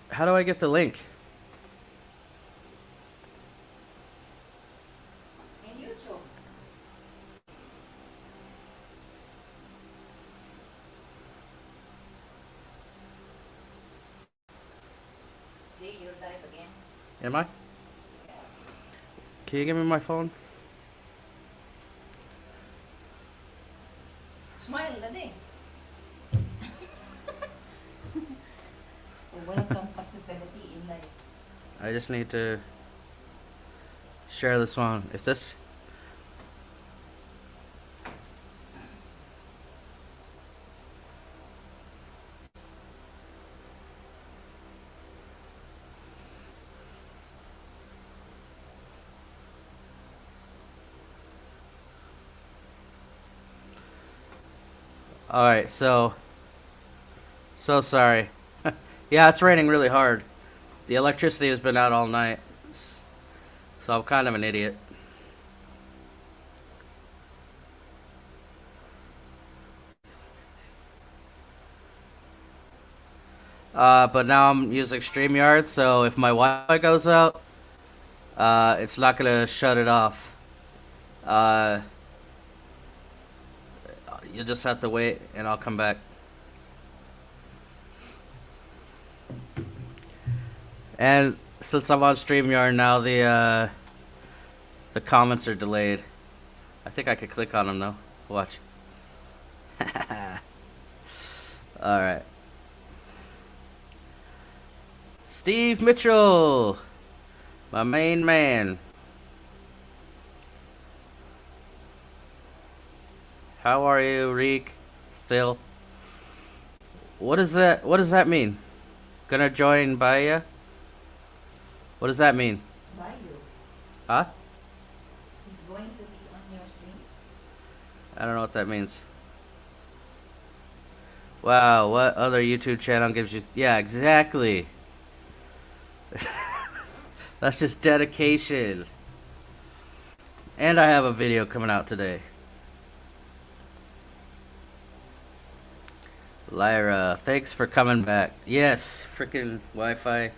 How do I get the link? In YouTube. See, you're live again. Am I? Can you give me my phone? Smile na din. Welcome positivity in life. I just need to share this one. If this... Alright, so sorry. Yeah, it's raining really hard. The electricity has been out all night. So I'm kind of an idiot. But now I'm using StreamYard, so if my Wi-Fi goes out, it's not gonna shut it off. You'll just have to wait, and I'll come back. And since I'm on StreamYard now, the comments are delayed. I think I could click on them though. Watch. All right. Steve Mitchell, my main man. How are you, Reek? Still. What is that? What does that mean? Gonna join by ya? What does that mean? By you. Huh? He's going to be on your stream. I don't know what that means. Wow, what other YouTube channel gives you... Yeah, exactly. That's just dedication. And I have a video coming out today. Lyra, thanks for coming back. Yes, freaking Wi-Fi.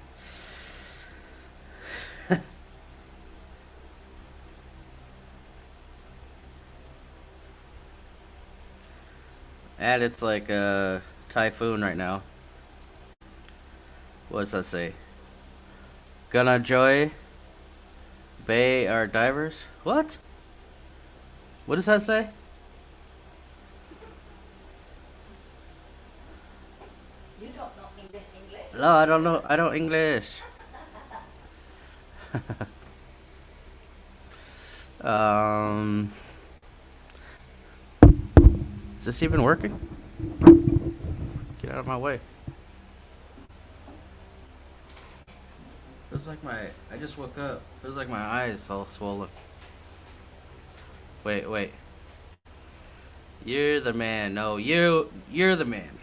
And it's like a typhoon right now. What does that say? Gonna joy Bay are divers? What? What does that say? You don't know English? No, I don't know. I don't English. Is this even working? Get out of my way. Feels like I just woke up. Feels like my eyes all swollen. Wait. You're the man. No, you're the man.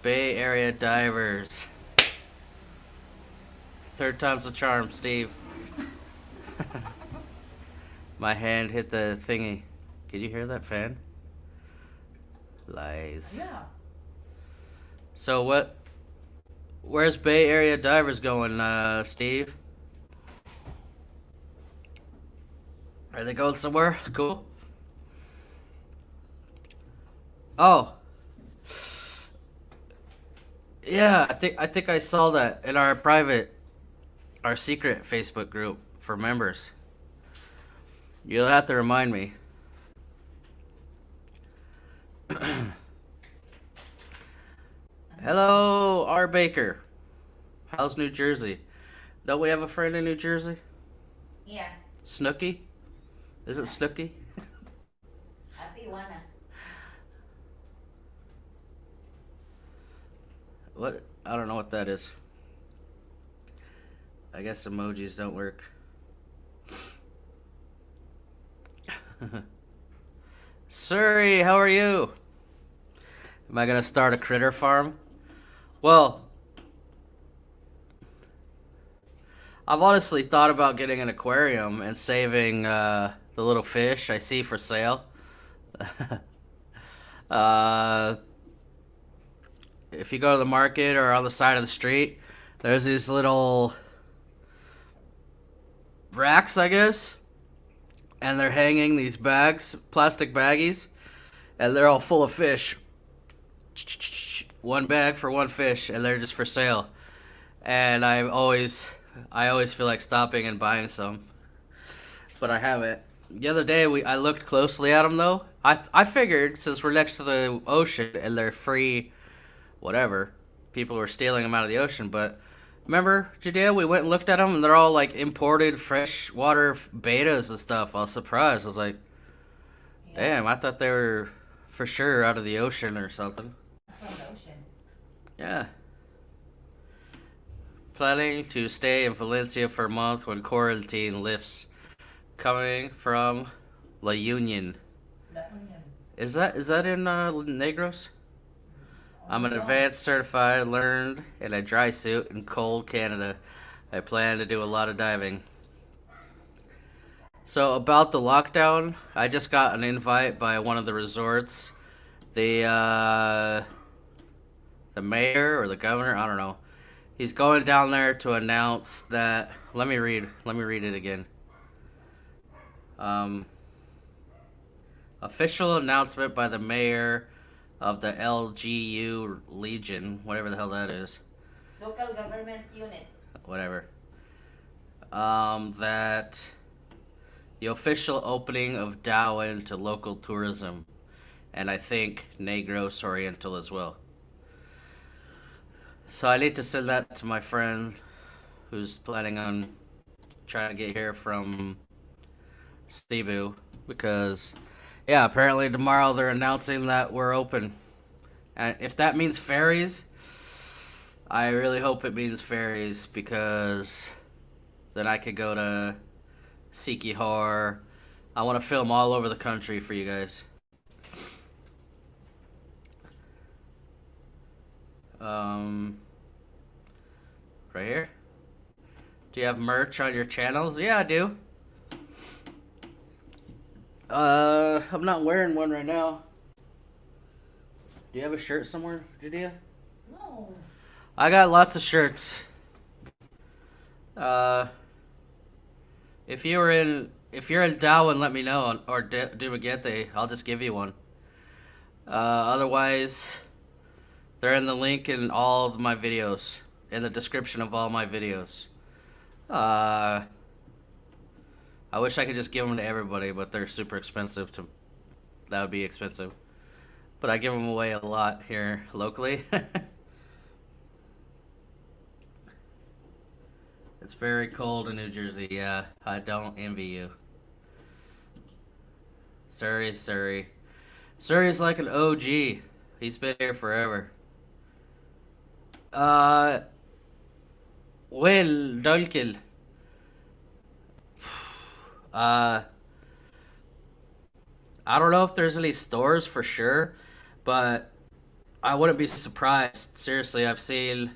Bay Area divers. Third time's the charm, Steve. My hand hit the thingy. Can you hear that fan? Lies. Yeah. So what? Where's Bay Area divers going, Steve? Are they going somewhere? Cool. Oh. Yeah, I think I saw that in our secret Facebook group for members. You'll have to remind me. Hello, R. Baker. How's New Jersey? Don't we have a friend in New Jersey? Yeah. Snooky? Is it Snooky? Ate Wana. What? I don't know what that is. I guess emojis don't work. Surrey, how are you? Am I gonna start a critter farm? Well, I've honestly thought about getting an aquarium and saving the little fish I see for sale. if you go to the market or on the side of the street, there's these little racks, I guess, and they're hanging these bags, plastic baggies, and they're all full of fish. One bag for one fish, and they're just for sale. And I always feel like stopping and buying some, but I haven't. The other day, I looked closely at them though. I figured since we're next to the ocean and they're free, whatever, people were stealing them out of the ocean. But remember, Judea, we went and looked at them, and they're all like imported freshwater betas and stuff. I was surprised. I was like, Yeah. damn, I thought they were for sure out of the ocean or something. From the ocean. Yeah. Planning to stay in Valencia for a month when quarantine lifts. Coming from La Union. The onion. Is that in Negros? I'm an Oh, advanced certified, learned in a dry suit in cold Canada. I plan to do a lot of diving. So about the lockdown, I just got an invite by one of the resorts. The mayor or the governor, I don't know. He's going down there to announce that. Let me read it again. Official announcement by the mayor of the LGU Legion, whatever the hell that is, local government unit. whatever. That the official opening of Darwin to local tourism, and I think Negros Oriental as well. So I need to send that to my friend who's planning on trying to get here from Cebu because, yeah, apparently tomorrow they're announcing that we're open. And if that means ferries, I really hope it means ferries because then I could go to Sikihor. I want to film all over the country for you guys. Right here. Do you have merch on your channels? Yeah, I do. I'm not wearing one right now. Do you have a shirt somewhere, Judea? No. I got lots of shirts. If you're in Darwin, let me know, or Dumaguete, I'll just give you one. Otherwise, they're in the link in all of my videos, in the description of all my videos. I wish I could just give them to everybody, but they're super expensive. That would be expensive. But I give them away a lot here locally. It's very cold in New Jersey. Yeah, I don't envy you. Surrey. Surrey's like an OG. He's been here forever. Well, Dolkil. I don't know if there's any stores for sure, but I wouldn't be surprised. Seriously, I've seen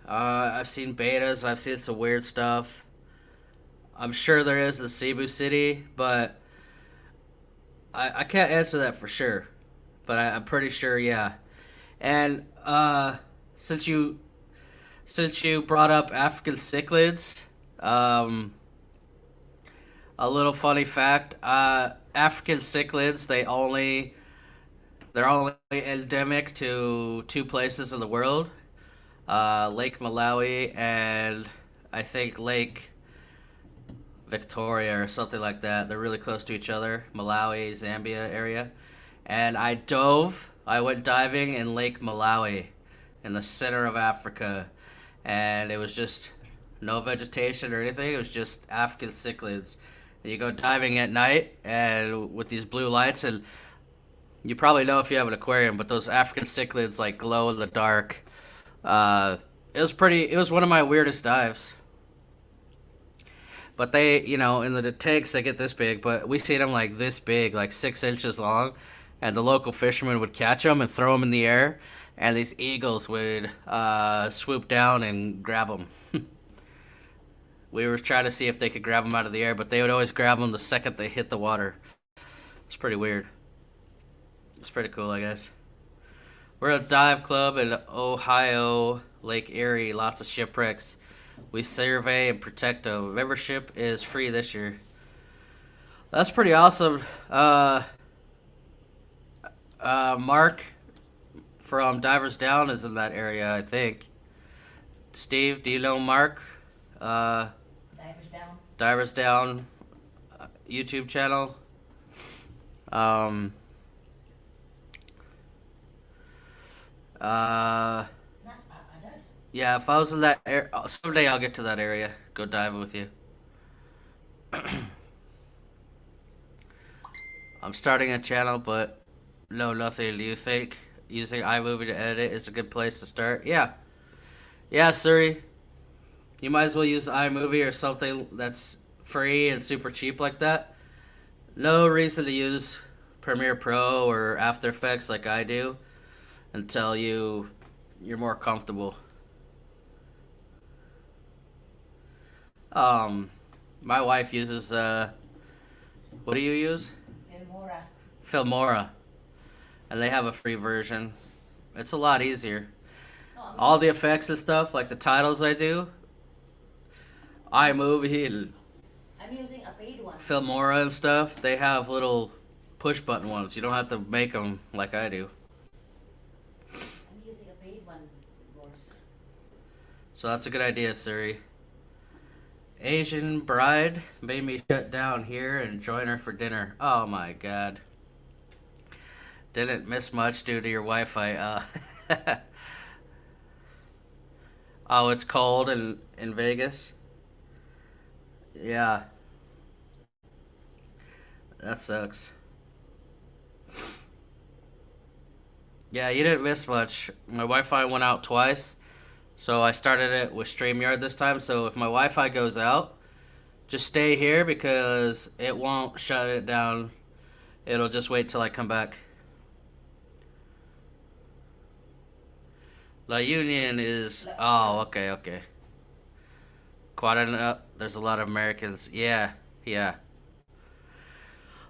betas and I've seen some weird stuff. I'm sure there is in Cebu City, but I can't answer that for sure. But I'm pretty sure, yeah. And since you brought up African cichlids, a little funny fact: African cichlids they're only endemic to two places in the world, Lake Malawi and I think Lake Victoria or something like that. They're really close to each other, Malawi, Zambia area. And I went diving in Lake Malawi in the center of Africa, and it was just no vegetation or anything. It was just African cichlids. And you go diving at night and with these blue lights, and you probably know if you have an aquarium, but those African cichlids like glow in the dark. It was one of my weirdest dives. But they, in the tanks they get this big, but we see them like this big, like 6 inches long, and the local fishermen would catch them and throw them in the air, and these eagles would swoop down and grab them. We were trying to see if they could grab them out of the air, but they would always grab them the second they hit the water. It's pretty weird. It's pretty cool, I guess. We're a dive club in Ohio, Lake Erie. Lots of shipwrecks. We survey and protect them. Membership is free this year. That's pretty awesome. Mark from Divers Down is in that area, I think. Steve, do you know Mark? Divers down. Divers Down YouTube channel. Um, Not other. yeah, if I was in that area, someday I'll get to that area. Go diving with you. I'm starting a channel, but no, nothing. Do you think using iMovie to edit is a good place to start? Yeah. Yeah, Suri. You might as well use iMovie or something that's free and super cheap like that. No reason to use Premiere Pro or After Effects like I do until you're more comfortable. My wife uses what do you use? Filmora. Filmora, and they have a free version. It's a lot easier. No, All the effects and stuff, like the titles I do, iMovie and I'm using a paid one. Filmora and stuff, they have little push button ones. You don't have to make them like I do. I'm using a paid one, boss. So that's a good idea, Siri. Asian bride made me shut down here and join her for dinner. Oh my god. Didn't miss much due to your Wi-Fi. Oh, it's cold in Vegas? Yeah, that sucks. Yeah, you didn't miss much. My Wi-Fi went out twice, so I started it with StreamYard this time. So if my Wi-Fi goes out, just stay here because it won't shut it down. It'll just wait till I come back. La Union is... Oh, okay, okay. Quad, there's a lot of Americans. Yeah, yeah.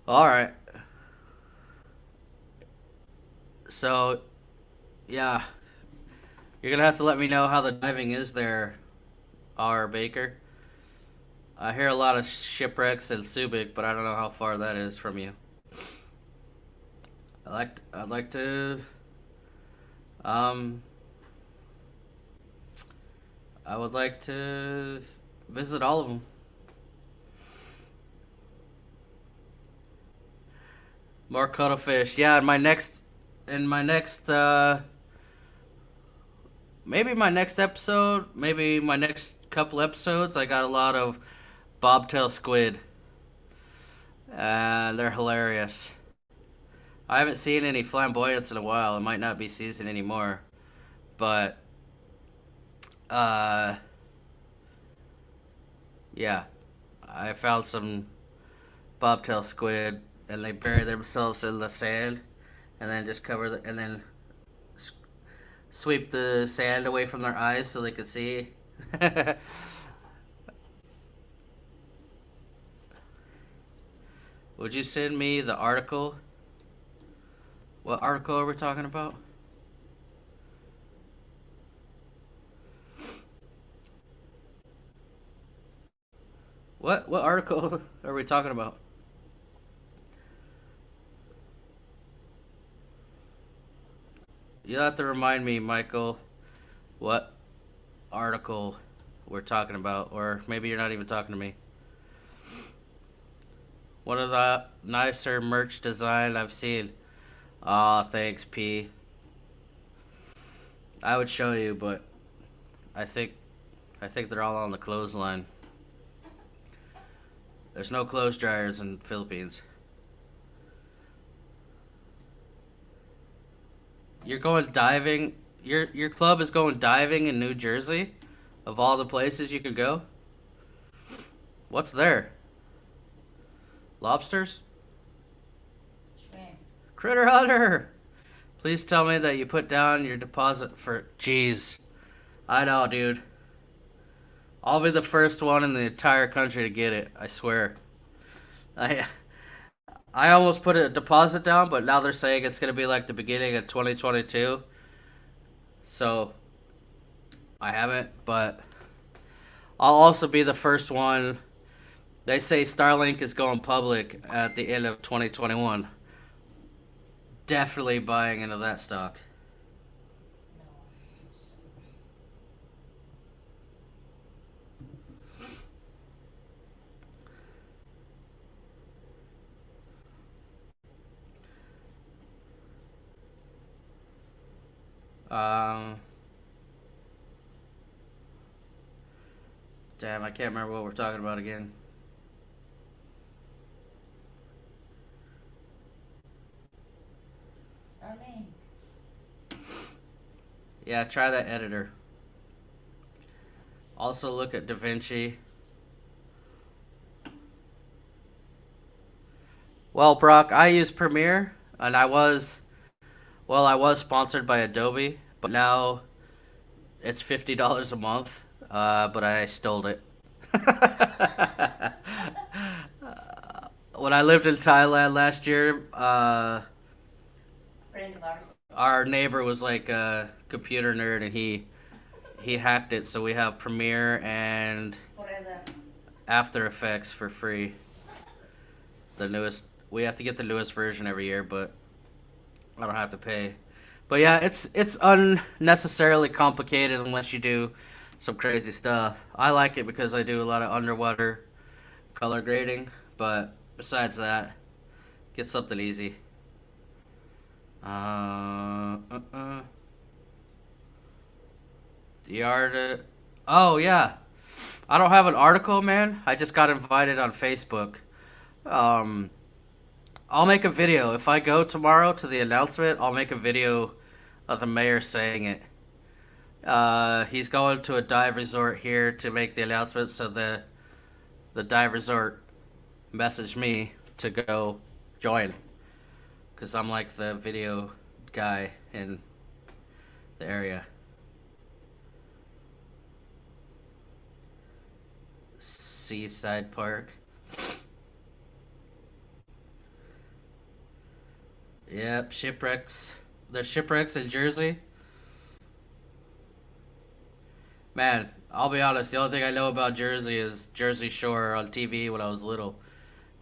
Alright. So, yeah. You're gonna have to let me know how the diving is there, R. Baker. I hear a lot of shipwrecks in Subic, but I don't know how far that is from you. I'd like to, I would like to visit all of them. More cuttlefish. Yeah, in my next, maybe my next episode, maybe my next couple episodes, I got a lot of bobtail squid. They're hilarious. I haven't seen any flamboyants in a while. It might not be season anymore, but yeah, I found some bobtail squid, and they bury themselves in the sand, and then just and then sweep the sand away from their eyes so they could see. Would you send me the article? What article are we talking about? What article are we talking about? You'll have to remind me, Michael, what article we're talking about, or maybe you're not even talking to me. One of the nicer merch design I've seen. Aw, thanks, P. I would show you, but I think they're all on the clothesline. There's no clothes dryers in the Philippines. You're going diving. Your club is going diving in New Jersey, of all the places you could go. What's there? Lobsters? Shrimp. Critter Hunter! Please tell me that you put down your deposit for... Jeez. I know, dude. I'll be the first one in the entire country to get it. I swear. I almost put a deposit down, but now they're saying it's going to be like the beginning of 2022. So I haven't, but I'll also be the first one. They say Starlink is going public at the end of 2021. Definitely buying into that stock. Um, Damn, I can't remember what we're talking about again. Starlink. Yeah, try that editor. Also look at DaVinci. Well, Brock, I use Premiere, and I was sponsored by Adobe, but now it's $50 a month. But I stole it. When I lived in Thailand last year, Friend of ours. our neighbor was like a computer nerd, and he hacked it, so we have Premiere and Forever. After Effects for free. The newest. We have to get the newest version every year, but I don't have to pay. But yeah, it's unnecessarily complicated unless you do some crazy stuff. I like it because I do a lot of underwater color grading, but besides that, get something easy. The art. Oh yeah, I don't have an article, man. I just got invited on Facebook. Um, I'll make a video. If I go tomorrow to the announcement, I'll make a video of the mayor saying it. He's going to a dive resort here to make the announcement, so the dive resort messaged me to go join. Because I'm like the video guy in the area. Seaside Park. Yep, Shipwrecks. There's Shipwrecks in Jersey. Man, I'll be honest, the only thing I know about Jersey is Jersey Shore on TV when I was little.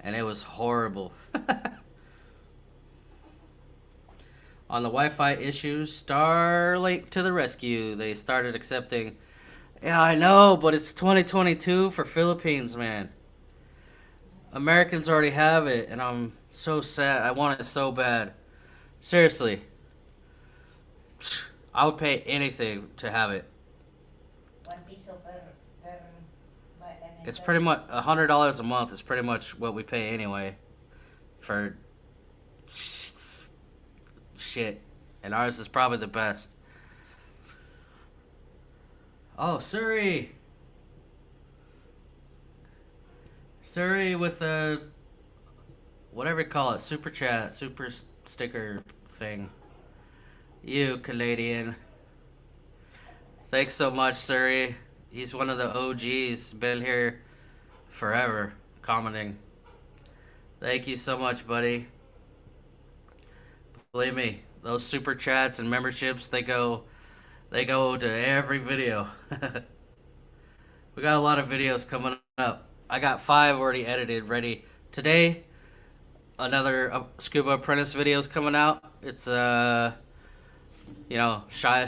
And it was horrible. On the Wi-Fi issues, Starlink to the rescue. They started accepting. Yeah, I know, but it's 2022 for Philippines, man. Americans already have it, and I'm so sad. I want it so bad. Seriously. I would pay anything to have it. 1 piso per It's pretty much $100 a month is pretty much what we pay anyway for shit, and ours is probably the best. Oh, Surrey with a whatever you call it, super chat, super sticker thing. You Canadian, thanks so much, Surrey. He's one of the OGs, been here forever, commenting. Thank you so much, buddy. Believe me, those super chats and memberships, they go to every video. We got a lot of videos coming up. I got 5 already edited, ready. Today, another Scuba apprentice video's coming out. It's Shaya's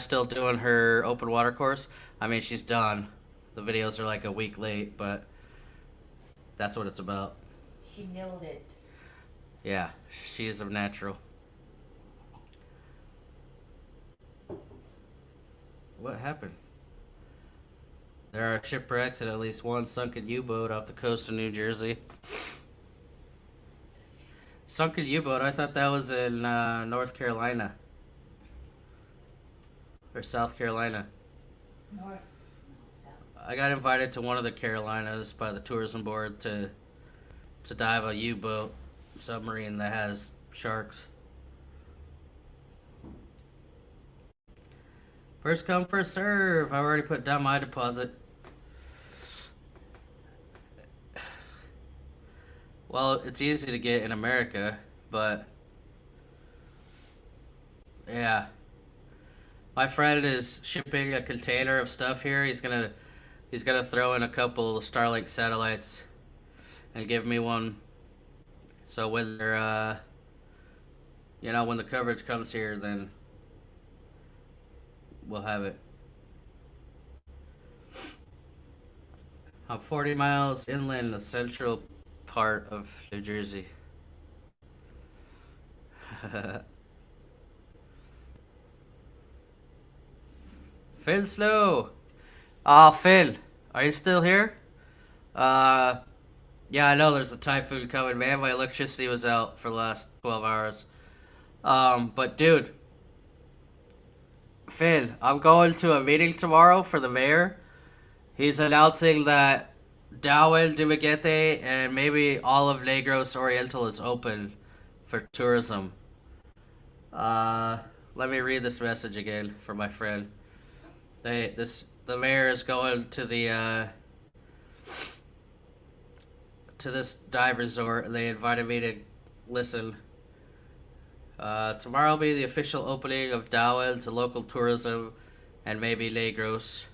still doing her open water course. I mean, she's done. The videos are like a week late, but that's what it's about. She nailed it. Yeah, she's a natural. What happened? There are shipwrecks and at least one sunken U-boat off the coast of New Jersey. Sunken U-boat? I thought that was in North Carolina. Or South Carolina. North. I got invited to one of the Carolinas by the tourism board to dive a U-boat submarine that has sharks. First come, first serve. I already put down my deposit. Well, it's easy to get in America, but yeah. My friend is shipping a container of stuff here. He's gonna throw in a couple Starlink satellites and give me one. So when they're when the coverage comes here, then we'll have it. I'm 40 miles inland, the central part of New Jersey. Finn Snow! Ah, Finn, are you still here? Yeah, I know there's a typhoon coming, man. My electricity was out for the last 12 hours. But dude, Finn, I'm going to a meeting tomorrow for the mayor. He's announcing that Darwin, Dumaguete, and maybe all of Negros Oriental is open for tourism. Let me read this message again for my friend. The mayor is going to this dive resort, and they invited me to listen. Tomorrow will be the official opening of Darwin to local tourism and maybe Negros.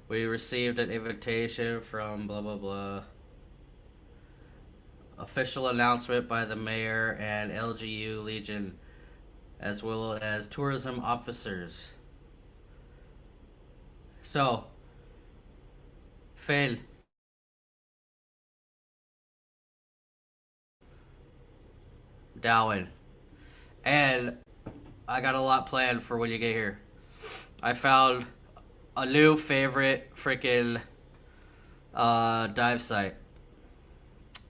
We received an invitation from blah blah blah. Official announcement by the mayor and LGU Legion, as well as tourism officers. So, Finn, Darwin, and I got a lot planned for when you get here. I found a new favorite freaking dive site.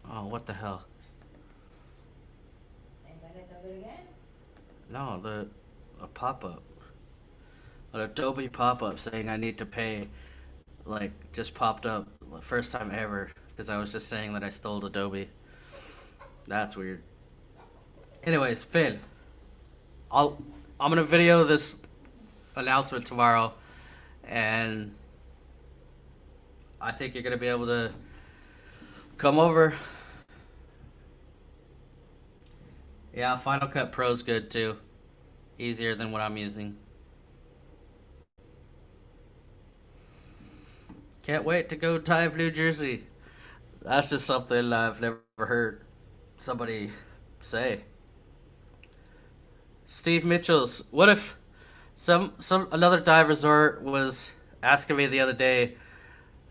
Oh, what the hell? No, a pop-up. An Adobe pop-up saying I need to pay, like, just popped up first time ever, because I was just saying that I stole Adobe. That's weird. Anyways, Finn, I'm gonna video this announcement tomorrow, and I think you're gonna be able to come over. Yeah, Final Cut Pro's good too. Easier than what I'm using. Can't wait to go dive New Jersey. That's just something I've never heard somebody say. Steve Mitchell's. What if another dive resort was asking me the other day,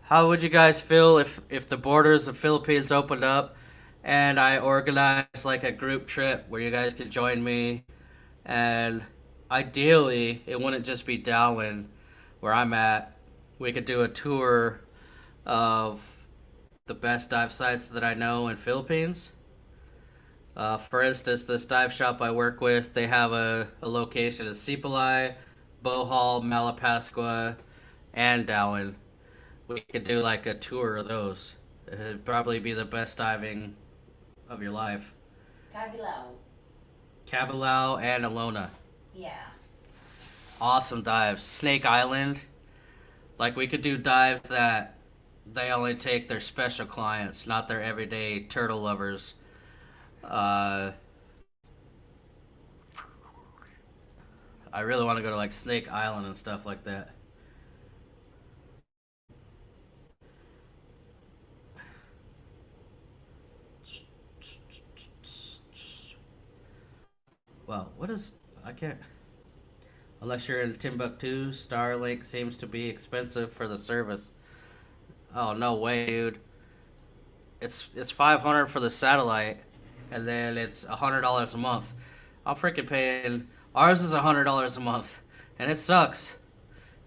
how would you guys feel if the borders of Philippines opened up and I organized like a group trip where you guys could join me, and ideally it wouldn't just be Darwin where I'm at. We could do a tour of the best dive sites that I know in Philippines. For instance, this dive shop I work with, they have a location in Sipalay, Bohol, Malapascua, and Darwin. We could do like a tour of those. It'd probably be the best diving of your life. Cabilao and Alona. Yeah. Awesome dives. Snake Island. Like, we could do dives that they only take their special clients, not their everyday turtle lovers. I really want to go to like Snake Island and stuff like that. Wow, what is... I can't... Unless you're in Timbuktu, Starlink seems to be expensive for the service. Oh, no way, dude. It's $500 for the satellite, and then it's $100 a month. I'm freaking paying... Ours is $100 a month, and it sucks.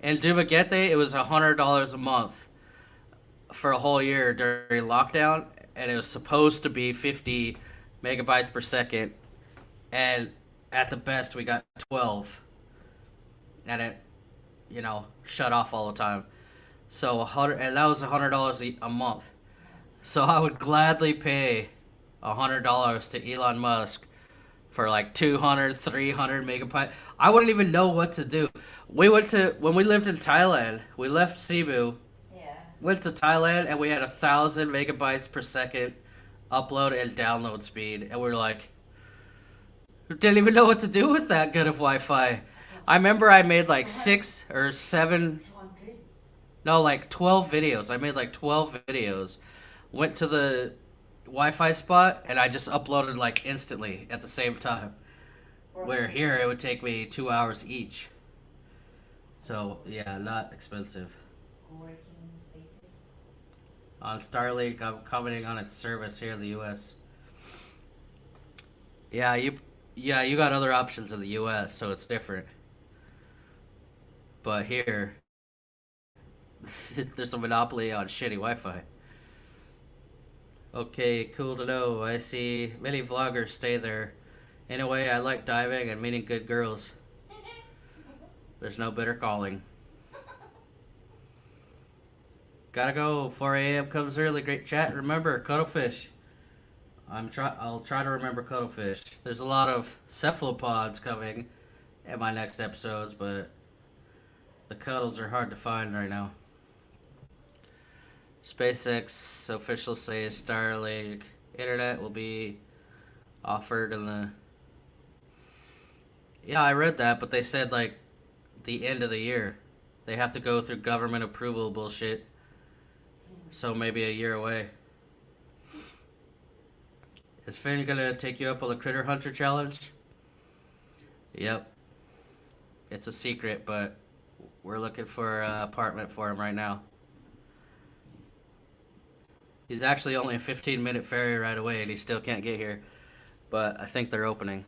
In Dumaguete, it was $100 a month for a whole year during lockdown, and it was supposed to be 50 megabytes per second, and at the best we got 12, and it, shut off all the time. So and that was $100 a month. So I would gladly pay $100 to Elon Musk for like 200, 300 megabytes. I wouldn't even know what to do. When we lived in Thailand, we left Cebu, went to Thailand, and we had 1,000 megabytes per second upload and download speed, and we were like, didn't even know what to do with that good of Wi-Fi. I remember I made like 6 or 7, 200. no, like 12 videos. I made like 12 videos. Went to the Wi-Fi spot and I just uploaded like instantly at the same time. Where here it would take me 2 hours each. So yeah, not expensive. Co-working spaces. On Starlink, I'm commenting on its service here in the U.S. Yeah, you got other options in the U.S., so it's different. But here, there's a monopoly on shitty Wi-Fi. Okay, cool to know. I see many vloggers stay there. Anyway, I like diving and meeting good girls. There's no better calling. Gotta go. 4 a.m. comes early. Great chat. Remember, cuttlefish. I'll try to remember cuttlefish. There's a lot of cephalopods coming in my next episodes, but the cuddles are hard to find right now. SpaceX officials say Starlink internet will be offered in the. Yeah, I read that, but they said like the end of the year. They have to go through government approval bullshit. So maybe a year away. Is Finn gonna take you up on the Critter Hunter challenge? Yep. It's a secret, but we're looking for an apartment for him right now. He's actually only a 15-minute ferry ride away, and he still can't get here. But I think they're opening.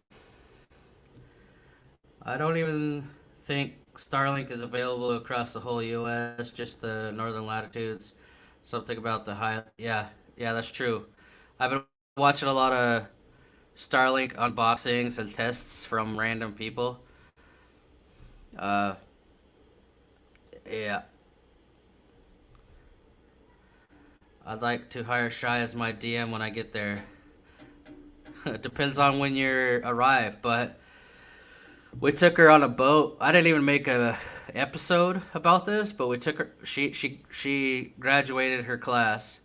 I don't even think Starlink is available across the whole U.S., just the northern latitudes. Something about the high. Yeah, that's true. I've been watching a lot of Starlink unboxings and tests from random people. Uh, yeah. I'd like to hire Shy as my DM when I get there. It depends on when you arrive, but we took her on a boat. I didn't even make a episode about this, but we took her. She graduated her class.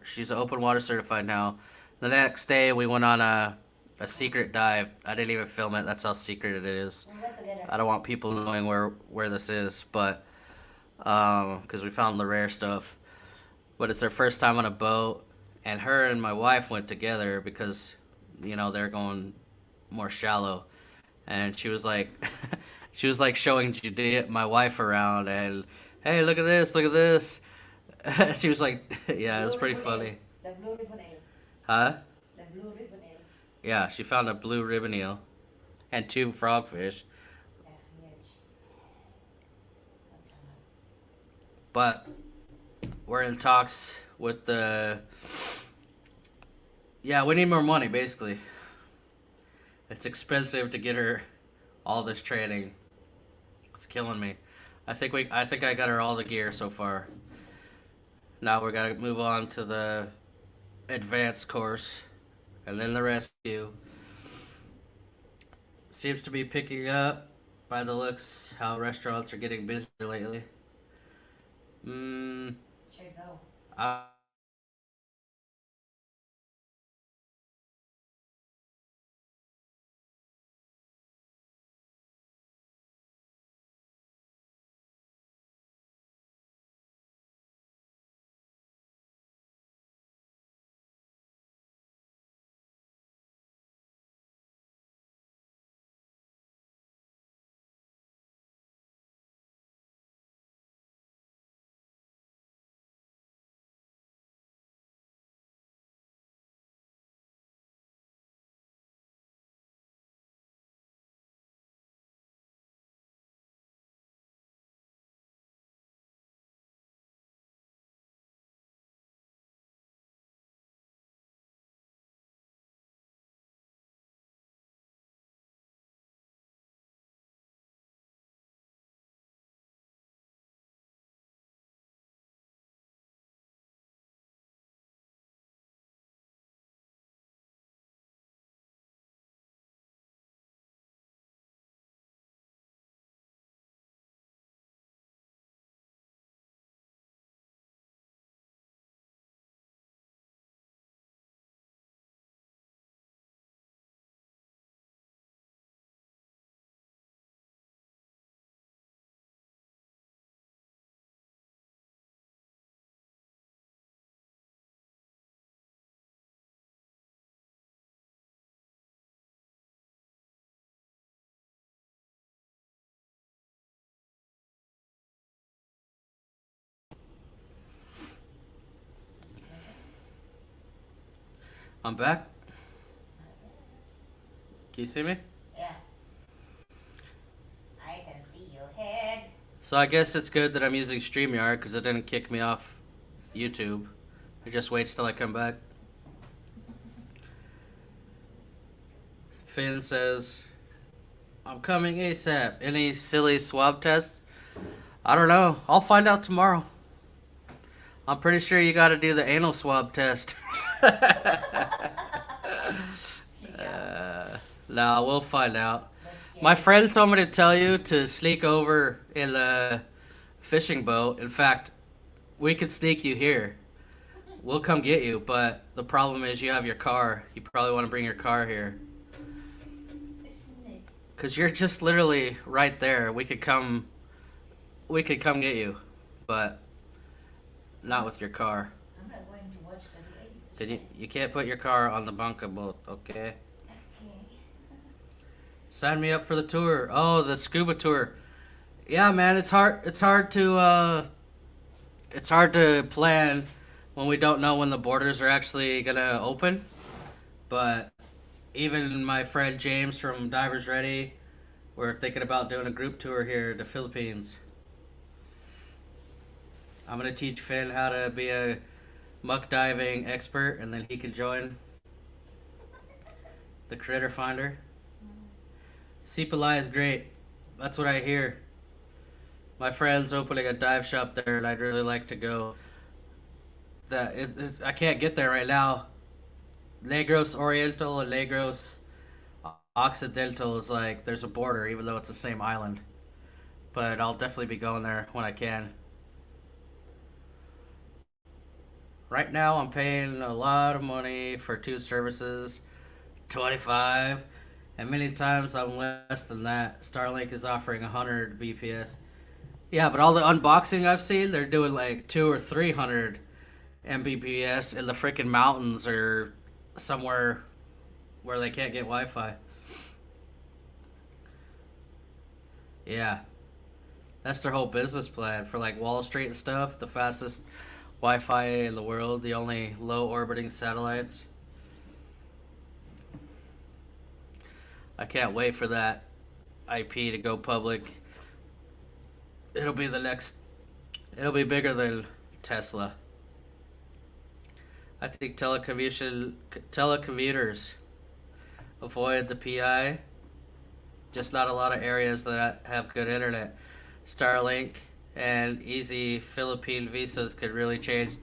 She's open water certified now. The next day we went on a secret dive. I didn't even film it. That's how secret it is. We went together. I don't want people knowing where this is, but because we found the rare stuff. But it's her first time on a boat, and her and my wife went together because they're going more shallow. And she was like, she was like showing Judea, my wife, around, and hey, look at this, look at this. She was like, yeah, it was pretty funny. The blue ribbon ale. Huh? The blue ribbon ale. Yeah, she found a blue ribbon eel and 2 frogfish. Yeah, huge. That's a lot. But we're in talks with the. Yeah, we need more money, basically. It's expensive to get her all this training. It's killing me. I think I got her all the gear so far. Now we gotta move on to the advanced course, and then the rescue. Seems to be picking up by the looks how restaurants are getting busier lately. Sure go. I I'm back. Can you see me? Yeah. I can see your head. So I guess it's good that I'm using StreamYard because it didn't kick me off YouTube. It just waits till I come back. Finn says, I'm coming ASAP. Any silly swab test? I don't know. I'll find out tomorrow. I'm pretty sure you gotta do the anal swab test. No, we'll find out. My friend told me to tell you to sneak over in the fishing boat. In fact, we could sneak you here. We'll come get you, but the problem is you have your car. You probably want to bring your car here. Because you're just literally right there. We could come get you, but not with your car. I'm not going to watch the Then you can't put your car on the bunker boat, okay? Okay. Sign me up for the tour. Oh, the scuba tour. Yeah, man, it's hard to plan when we don't know when the borders are actually gonna open. But even my friend James from Divers Ready, we're thinking about doing a group tour here to Philippines. I'm gonna teach Finn how to be a muck diving expert, and then he can join the critter finder. Sepalai is great. That's what I hear. My friend's opening a dive shop there, and I'd really like to go. I can't get there right now. Negros Oriental and Negros Occidental is like there's a border, even though it's the same island. But I'll definitely be going there when I can. Right now, I'm paying a lot of money for 2 services, $25. And many times I'm less than that. Starlink is offering 100 BPS. Yeah, but all the unboxing I've seen, they're doing like 200 or 300 Mbps in the freaking mountains or somewhere where they can't get Wi-Fi. Yeah, that's their whole business plan for like Wall Street and stuff. The fastest Wi-Fi in the world, the only low orbiting satellites. I can't wait for that IP to go public. It'll be bigger than Tesla. I think telecommuters avoid the PI. Just not a lot of areas that have good internet. Starlink and easy Philippine visas could really change.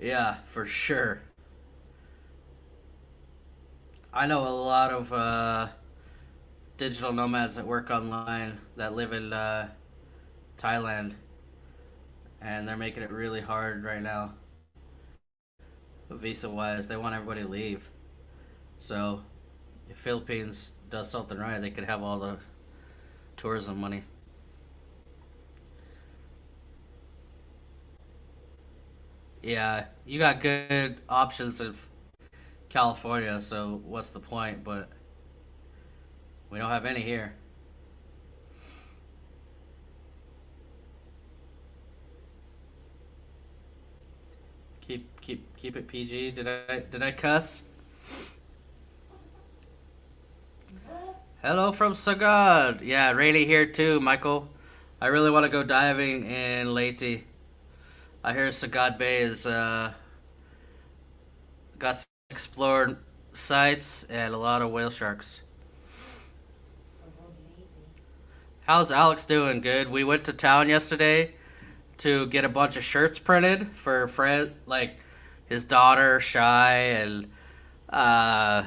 Yeah, for sure. I know a lot of digital nomads that work online that live in Thailand, and they're making it really hard right now, visa-wise. They want everybody to leave. So, if Philippines does something right, they could have all the tourism money. Yeah, you got good options in California, so what's the point? But we don't have any here. Keep it PG. Did I cuss? Hello from Sagad. Yeah, rainy here too, Michael. I really want to go diving in Leyte. I hear Sagad Bay is got some explored sites and a lot of whale sharks. How's Alex doing? Good. We went to town yesterday to get a bunch of shirts printed for Fred, like his daughter Shy, and I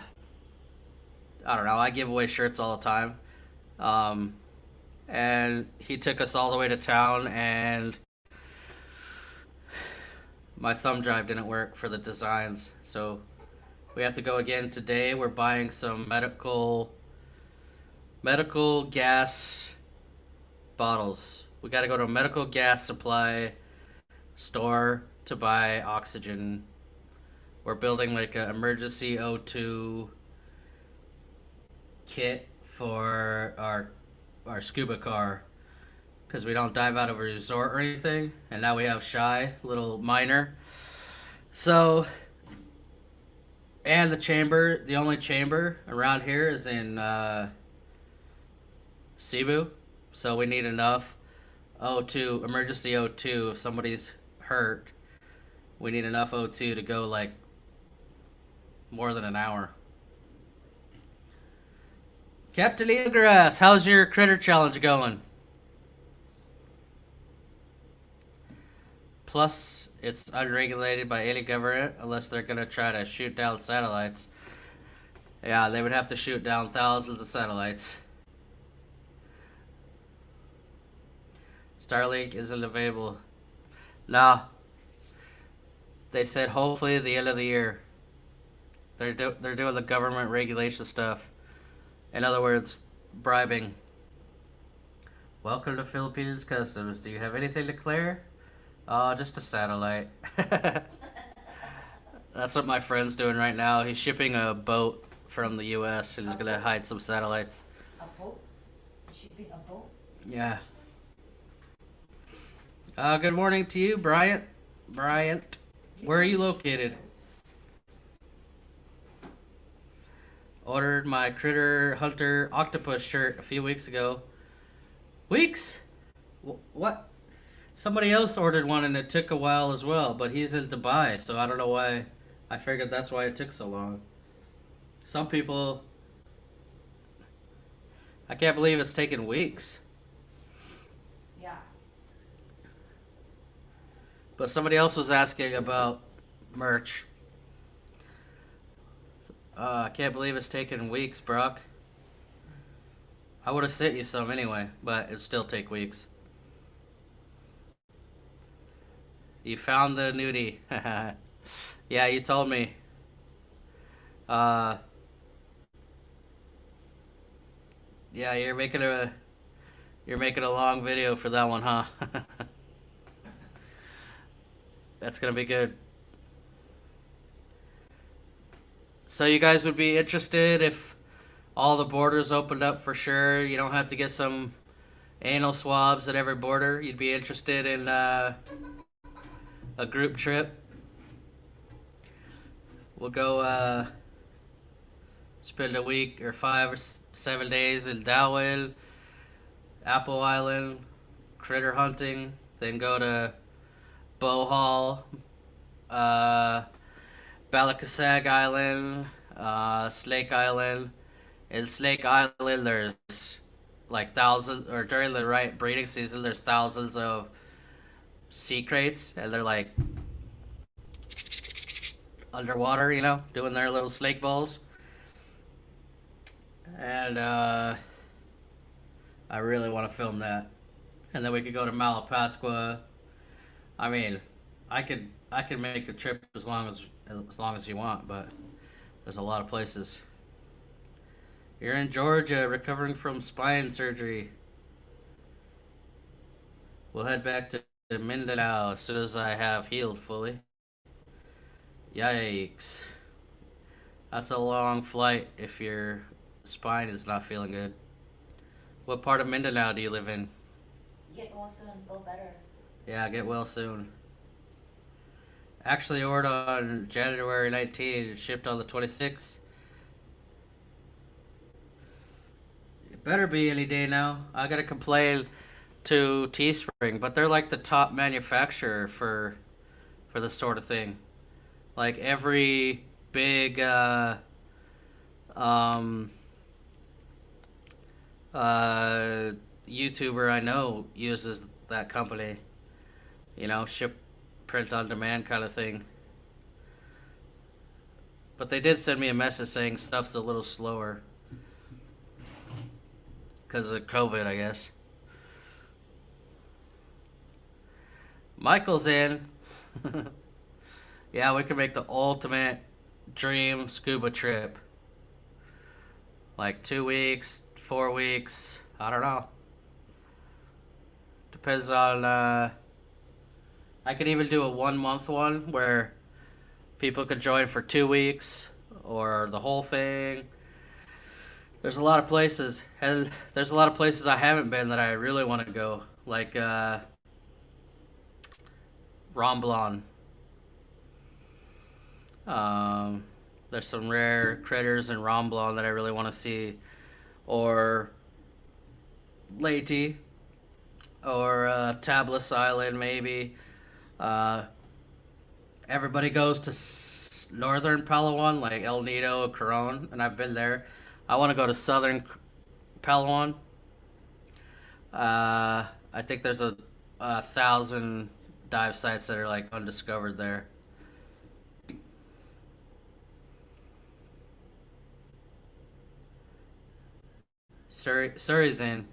don't know. I give away shirts all the time, and he took us all the way to town, and my thumb drive didn't work for the designs, so we have to go again today. We're buying some medical gas bottles. We got to go to a medical gas supply store to buy oxygen. We're building like an emergency O2 kit for our scuba car because we don't dive out of a resort or anything. And now we have Shy, little minor. So And the only chamber around here is in Cebu. So we need enough O2, emergency O2 if somebody's hurt. We need enough O2 to go like more than an hour. Captain Eelgrass, how's your critter challenge going? Plus, it's unregulated by any government unless they're going to try to shoot down satellites. Yeah, they would have to shoot down thousands of satellites. Starlink isn't available. Nah. They said hopefully at the end of the year. They're doing the government regulation stuff. In other words, bribing. Welcome to Philippines Customs. Do you have anything to clear? Just a satellite. That's what my friend's doing right now. He's shipping a boat from the U.S. and he's gonna hide some satellites. A boat? Shipping a boat? Yeah. Good morning to you, Bryant. Bryant, where are you located? Ordered my Critter Hunter Octopus shirt a few weeks ago. Weeks? What? Somebody else ordered one and it took a while as well, but he's in Dubai, so I don't know why. I figured that's why it took so long. Some people... I can't believe it's taken weeks. Yeah. But somebody else was asking about merch. I can't believe it's taken weeks, Brock. I would have sent you some anyway, but it'd still take weeks. You found the nudie. Yeah, you told me. Yeah, you're making a long video for that one, huh? That's gonna be good. So you guys would be interested if all the borders opened up for sure? You don't have to get some anal swabs at every border. You'd be interested in a group trip. We'll go spend a week or 5 or 7 days in Darwin, Apple Island, critter hunting, then go to Bohol, Balikasag Island, Snake Island. In Snake Island, there's like thousands, or during the right breeding season, there's thousands of sea crates, and they're like underwater, you know, doing their little snake balls. And I really want to film that. And then we could go to Malapascua. I mean, I could make a trip as long as you want, but there's a lot of places. You're in Georgia, recovering from spine surgery. We'll head back to Mindanao as soon as I have healed fully. Yikes. That's a long flight if your spine is not feeling good. What part of Mindanao do you live in? Get well soon, feel better. Yeah, get well soon. Actually ordered on January 19th, shipped on the 26th. It better be any day now. I gotta complain to Teespring, but they're like the top manufacturer for this sort of thing. Like every big YouTuber I know uses that company. You know, ship print on demand kind of thing. But they did send me a message saying stuff's a little slower because of COVID, I guess. Michael's in. Yeah, we could make the ultimate dream scuba trip. Like 2 weeks, 4 weeks, I don't know. Depends on, I could even do a 1 month one where people could join for 2 weeks or the whole thing. There's a lot of places, and there's a lot of places I haven't been that I really want to go. Like, Romblon. There's some rare critters in Romblon that I really want to see, or Leyte, or Tablas Island maybe. Uh, Everybody goes to northern Palawan, like El Nido, Coron, and I've been there. I want to go to southern Palawan. I think there's a thousand dive sites that are like undiscovered there. Surrey's in.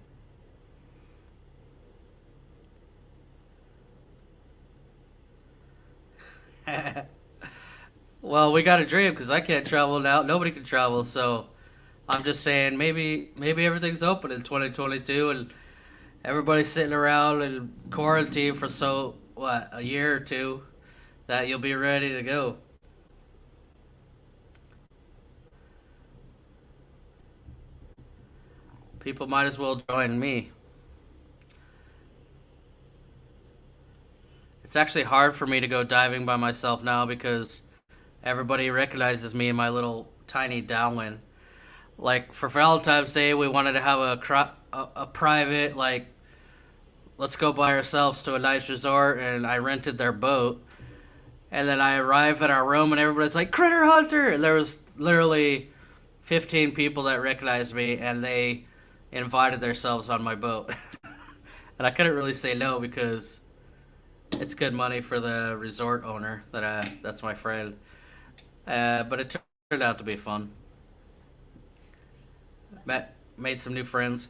Well, we got a dream because I can't travel now. Nobody can travel, so I'm just saying maybe everything's open in 2022 and everybody's sitting around in quarantine for a year or two that you'll be ready to go. People might as well join me. It's actually hard for me to go diving by myself now because everybody recognizes me in my little tiny downwind. Like for Valentine's Day, we wanted to have a private like let's go by ourselves to a nice resort, and I rented their boat. And then I arrive at our room, and everybody's like, "Critter Hunter!" And there was literally 15 people that recognized me, and they invited themselves on my boat. And I couldn't really say no because it's good money for the resort owner. That's my friend. But it turned out to be fun. Made some new friends.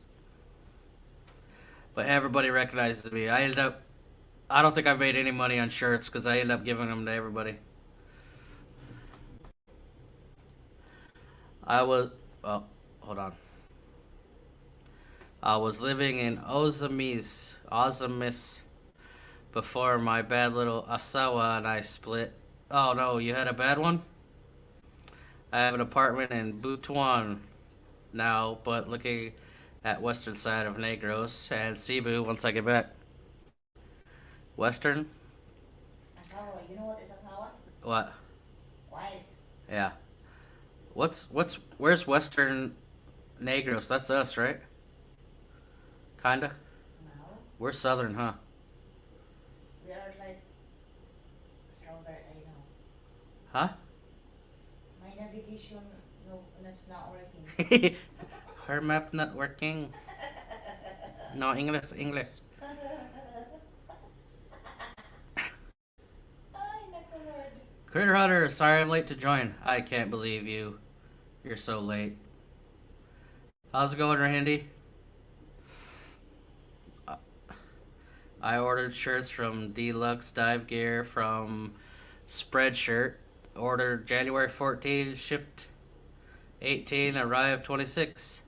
But everybody recognizes me. I don't think I made any money on shirts because I ended up giving them to everybody. Oh, hold on. I was living in Ozamis before my bad little Asawa and I split. Oh no, you had a bad one? I have an apartment in Butuan now, but looking at western side of Negros and Cebu once I get back. Western? Asawa. You know what is asawa? What? Wife. Yeah. Where's Western Negros? That's us, right? Kinda. No. We're southern, huh? We are like southern. I know. Huh? My navigation, no, it's not working. Her map not working. No, English. Ay, naku Lord. Critter Hunter, sorry I'm late to join. I can't believe you. You're so late. How's it going, Randy? I ordered shirts from Deluxe Dive Gear from Spreadshirt. Ordered January 14, shipped 18, arrived 26.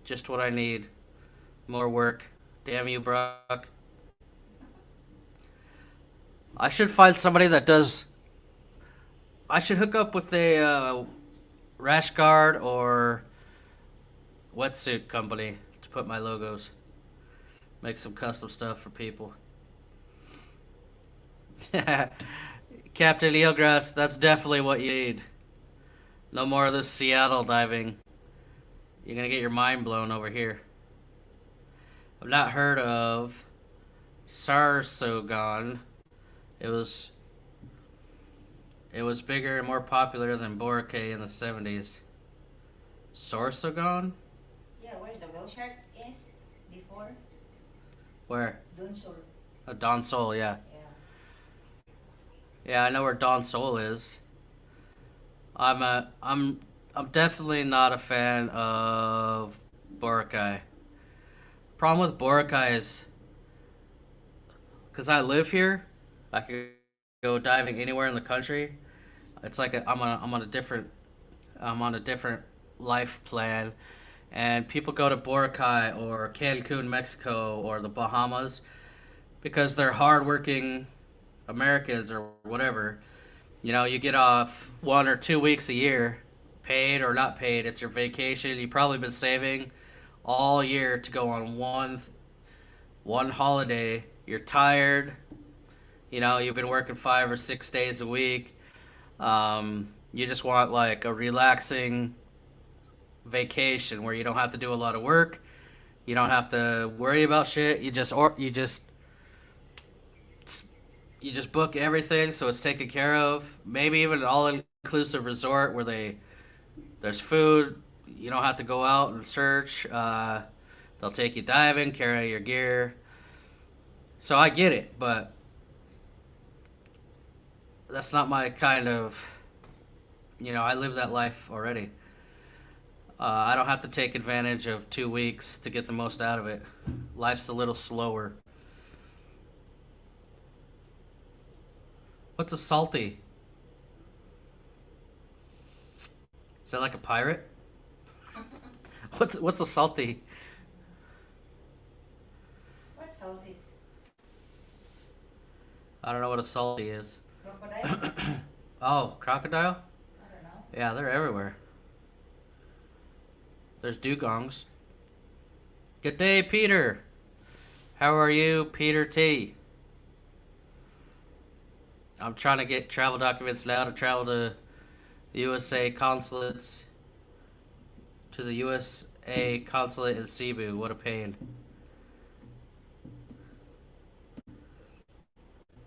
Just what I need. More work. Damn you, Brock. I should find somebody that does. I should hook up with a rash guard or wetsuit company to put my logos. Make some custom stuff for people. Captain Eelgrass, that's definitely what you need. No more of this Seattle diving. You're gonna get your mind blown over here. I've not heard of Sarsogon. It was bigger and more popular than Boracay in the 70s. Sorsogon? Yeah, where the whale shark is before Where? Dunsol. Don Sol, yeah. Yeah. Yeah, I know where Don Sol is. I'm definitely not a fan of Boracay. Problem with Boracay is because I live here, I could go diving anywhere in the country. It's like I'm on a different life plan, and people go to Boracay or Cancun, Mexico, or the Bahamas because they're hardworking Americans or whatever. You know, you get off 1 or 2 weeks a year, paid or not paid. It's your vacation. You've probably been saving all year to go on one holiday. You're tired. You know, you've been working 5 or 6 days a week. You just want like a relaxing vacation where you don't have to do a lot of work. You don't have to worry about shit. You just book everything so it's taken care of. Maybe even an all-inclusive resort where there's food. You don't have to go out and search. They'll take you diving, carry your gear. So I get it, but that's not my kind of. I live that life already. I don't have to take advantage of 2 weeks to get the most out of it. Life's a little slower. What's a salty? Is that like a pirate? What's a salty? What salt is? I don't know what a salty is. Crocodile? Oh, crocodile? I don't know. Yeah, they're everywhere. There's dugongs. Good day, Peter. How are you, Peter T? I'm trying to get travel documents now to travel to the USA consulates. To the USA consulate in Cebu. What a pain.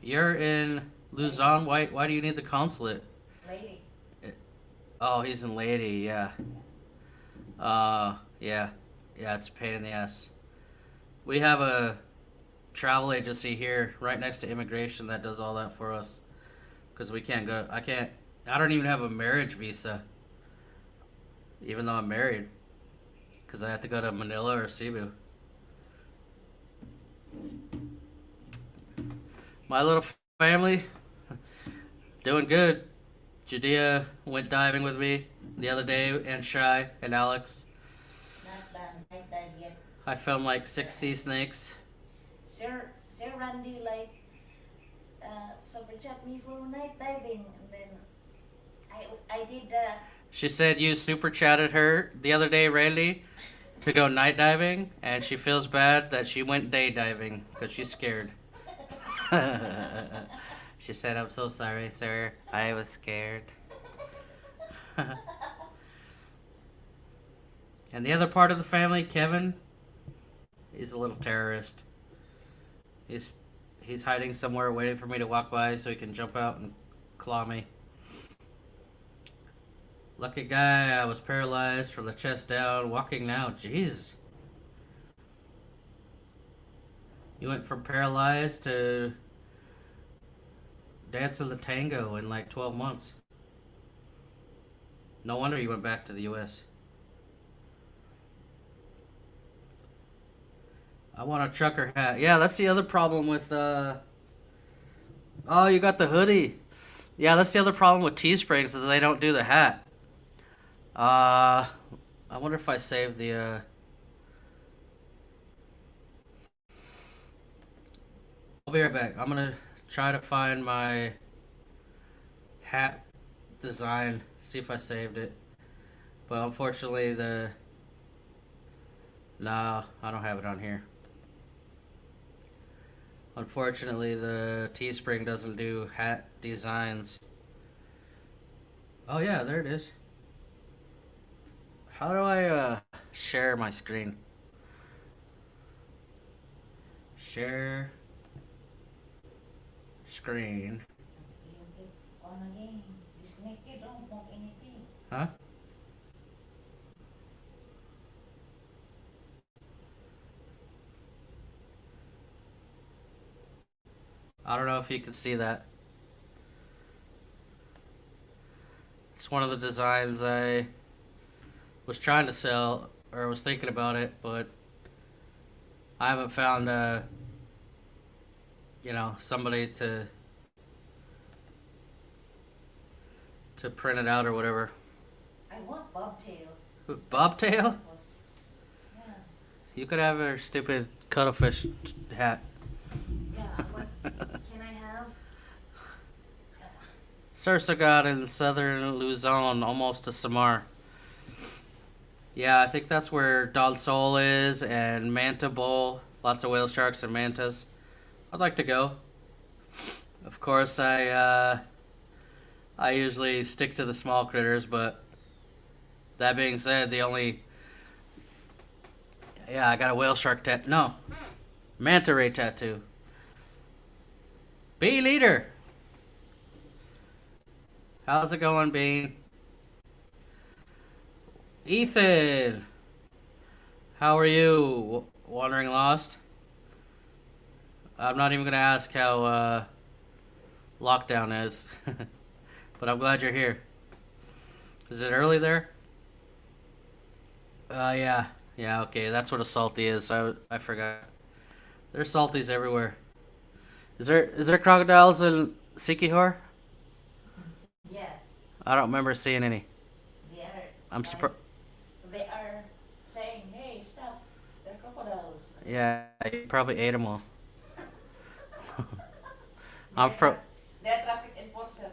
You're in Luzon. Why do you need the consulate? Lady. Oh, he's in Lady. Yeah. Yeah. Yeah, it's a pain in the ass. We have a travel agency here right next to immigration that does all that for us. Because we can't go. I don't even have a marriage visa. Even though I'm married. Because I have to go to Manila or Cebu. My little family, doing good. Judea went diving with me the other day, and Shy and Alex. Not done. Night dive yet. I filmed like 6 sea snakes. Sir Randy super chat me for night diving, and then I did She said you super chatted her the other day, Randy, to go night diving, and she feels bad that she went day diving because she's scared. She said, "I'm so sorry, sir. I was scared." And the other part of the family, Kevin, he's a little terrorist. He's hiding somewhere waiting for me to walk by so he can jump out and claw me. Lucky guy, I was paralyzed from the chest down, walking now. Jeez. You went from paralyzed to dancing the tango in like 12 months. No wonder you went back to the U.S. I want a trucker hat. Yeah, that's the other problem with, Oh, you got the hoodie. Yeah, that's the other problem with Teespring is that they don't do the hat. I wonder if I save the, I'll be right back. I'm gonna try to find my hat design, see if I saved it. But unfortunately, no, I don't have it on here. Unfortunately, the Teespring doesn't do hat designs. Oh yeah, there it is. How do I share my screen? Share screen. you get on again. Disconnected. Don't want anything. Huh? I don't know if you can see that. It's one of the designs I was trying to sell, or was thinking about it, but I haven't found somebody to print it out or whatever. I want bobtail. Bobtail? Was- Yeah. You could have a stupid cuttlefish hat. Yeah. What can I have? Sursagat in southern Luzon, almost to Samar. Yeah, I think that's where Don Sol is, and Manta Bowl. Lots of whale sharks and mantas. I'd like to go. Of course, I usually stick to the small critters, but that being said, the only yeah, I got a whale shark tattoo. No, manta ray tattoo. B leader, how's it going, Bean? Ethan, how are you? Wandering lost. I'm not even gonna ask how lockdown is, but I'm glad you're here. Is it early there? Yeah. Yeah, okay, that's what a salty is. I forgot. There's salties everywhere. Is there crocodiles in Sikihor? Yeah, I don't remember seeing any. they are. I'm surprised. They are saying, "Hey, stop! They're crocodiles." Yeah, you probably ate them all. I'm They're from they're traffic enforcer.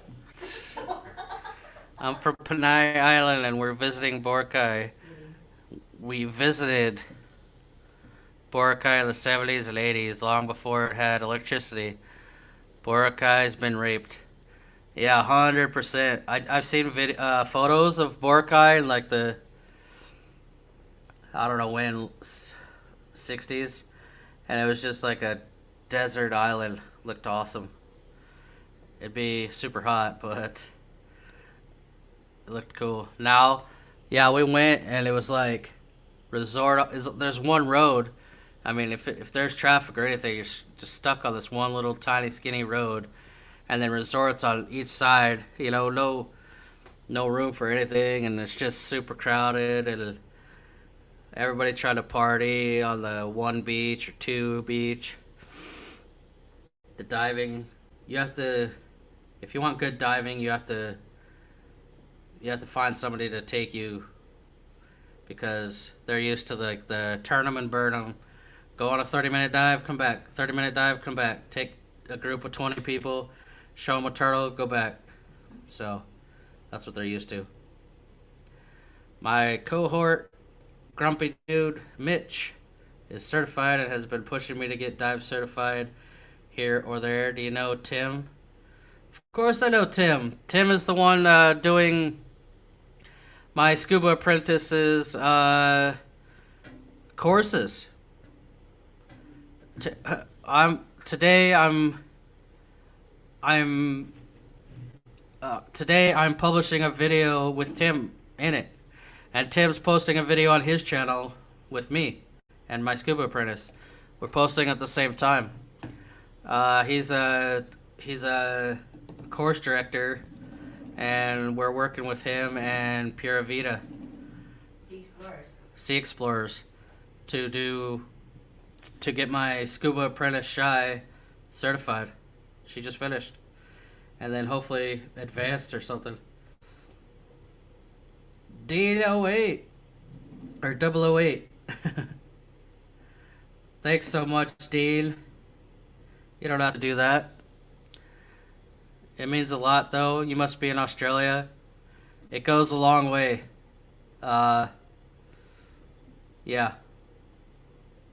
I'm from Panay Island and we're visiting Boracay. We visited Boracay in the 70s and 80s, long before it had electricity. Boracay's been raped. Yeah, 100%. I've seen photos of Boracay in like the I don't know when 60s, and it was just like a desert island. Looked awesome. It'd be super hot, but it looked cool. Now, yeah, we went and it was like resort. There's one road. I mean, if there's traffic or anything, you're just stuck on this one little tiny skinny road, and then resorts on each side. You know, no room for anything, and it's just super crowded, and everybody trying to party on the one beach or two beach. The diving, you have to, if you want good diving, you have to find somebody to take you because they're used to the turn them and burn them. Go on a 30-minute dive, come back. 30-minute dive, come back. Take a group of 20 people, show them a turtle, go back. So that's what they're used to. My cohort, grumpy dude, Mitch, is certified and has been pushing me to get dive certified here or there. Do you know Tim? Of course I know Tim. Tim is the one doing my Scuba apprentices courses. Today I'm publishing a video with Tim in it, and Tim's posting a video on his channel with me and my Scuba apprentice. We're posting at the same time. He's a course director, and we're working with him and Pura Vida Sea Explorers to get my Scuba apprentice Shy certified. She just finished, and then hopefully advanced or something. D08 or 008. Thanks so much, Dean. You don't have to do that. It means a lot, though. You must be in Australia. It goes a long way. Yeah.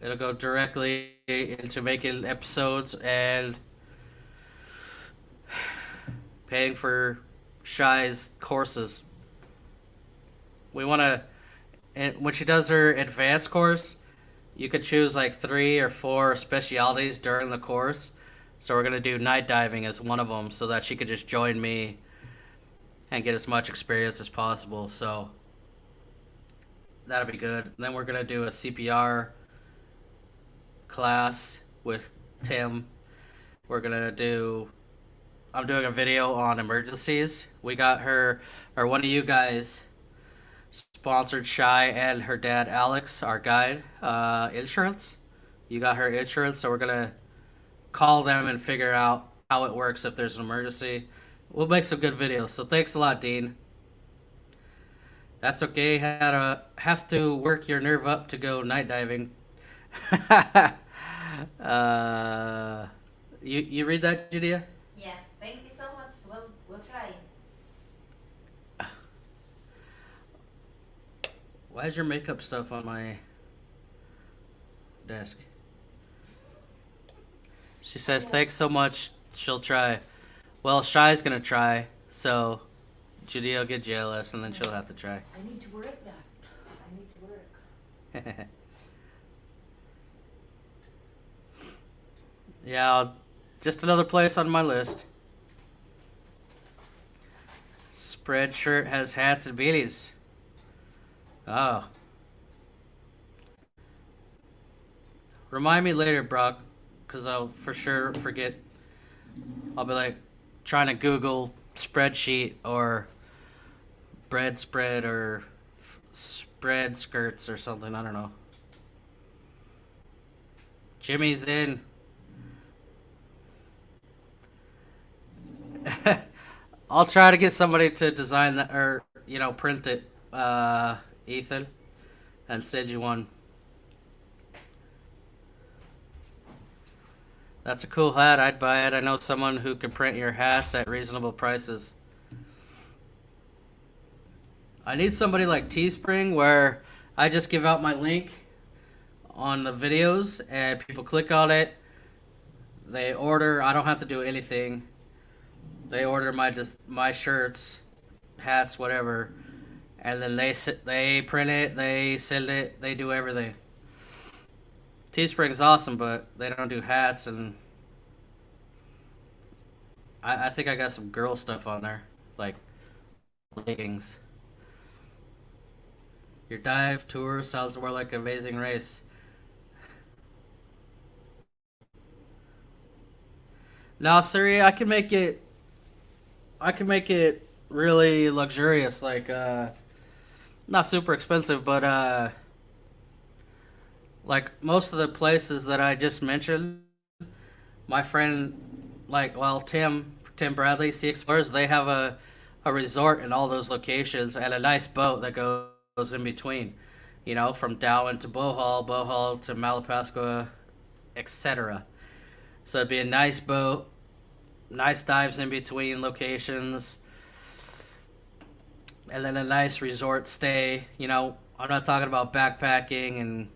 It'll go directly into making episodes and paying for Shy's courses. We want to, and when she does her advanced course, you could choose like 3 or 4 specialities during the course. So we're going to do night diving as one of them so that she could just join me and get as much experience as possible. So that'll be good. Then we're going to do a CPR class with Tim. I'm doing a video on emergencies. We got her, or one of you guys sponsored Shy and her dad Alex, our guide, insurance. You got her insurance, so we're going to call them and figure out how it works if there's an emergency. We'll make some good videos. So thanks a lot, Dean. That's okay. Have to work your nerve up to go night diving. You read that, Judea? Yeah, thank you so much. We'll try. Why is your makeup stuff on my desk? She says, thanks so much she'll try. Well, Shy's gonna try, so Judy will get jealous, and then she'll have to try. I need to work that. I need to work. Yeah, just another place on my list. Spreadshirt has hats and beanies. Oh. Remind me later, Brock, because I'll for sure forget. I'll be like trying to Google spreadsheet or bread spread or spread skirts or something. I don't know. Jimmy's in. I'll try to get somebody to design that or print it, Ethan, and send you one. That's a cool hat. I'd buy it. I know someone who can print your hats at reasonable prices. I need somebody like Teespring where I just give out my link on the videos and people click on it. They order. I don't have to do anything. They order my shirts, hats, whatever, and then they print it, they send it, they do everything. Teespring is awesome, but they don't do hats, and I think I got some girl stuff on there, like leggings. Your dive tour sounds more like Amazing Race. Now, Siri, I can make it really luxurious, like not super expensive, but like most of the places that I just mentioned, my friend, Tim Bradley, Sea Explorers, they have a resort in all those locations and a nice boat that goes in between, from Darwin to Bohol to Malapascua, etc. So it'd be a nice boat, nice dives in between locations, and then a nice resort stay. I'm not talking about backpacking and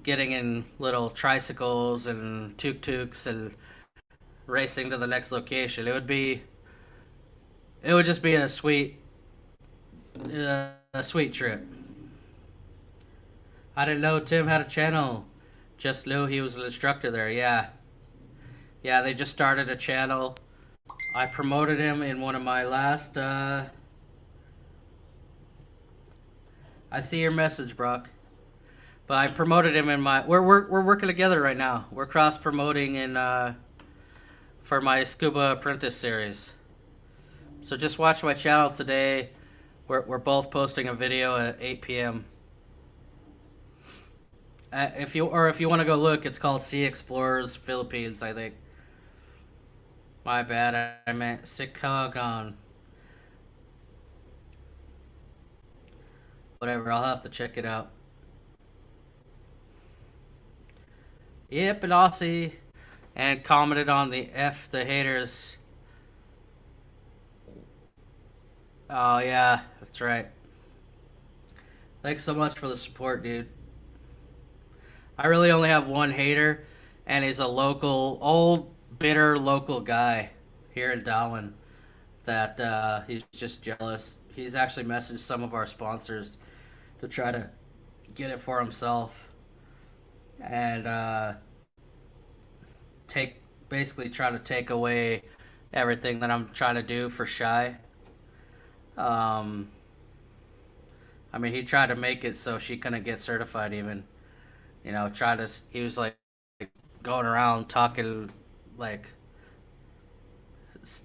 getting in little tricycles and tuk-tuks and racing to the next location. It would just be a sweet trip. I didn't know Tim had a channel. Just knew he was an instructor there. Yeah, they just started a channel. I promoted him in one of my last. I see your message, Brock. But I promoted him in my. We're working together right now. We're cross promoting in for my Scuba Apprentice series. So just watch my channel today. We're both posting a video at 8 p.m. If you want to go look, it's called Sea Explorers Philippines, I think. My bad, I meant Sikagon. Whatever, I'll have to check it out. Yep, and Aussie. And commented on the F the haters. Oh, yeah, that's right. Thanks so much for the support, dude. I really only have one hater, and he's a old, bitter local guy here in Darwin that he's just jealous. He's actually messaged some of our sponsors to try to get it for himself and basically try to take away everything that I'm trying to do for Shy. He tried to make it so she couldn't get certified even. He was like going around talking, like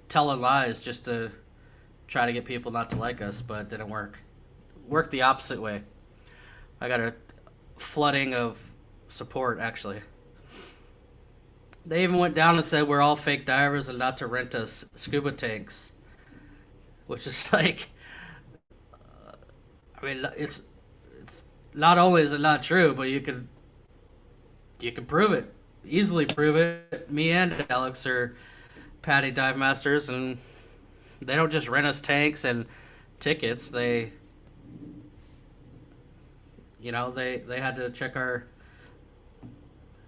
telling lies just to try to get people not to like us, but it didn't work. Worked the opposite way. I got a flooding of support, actually. They even went down and said we're all fake divers and not to rent us scuba tanks, which is like, it's not only is it not true, but you can prove it, easily prove it. Me and Alex are Patty dive masters, and they don't just rent us tanks and tickets. They had to check our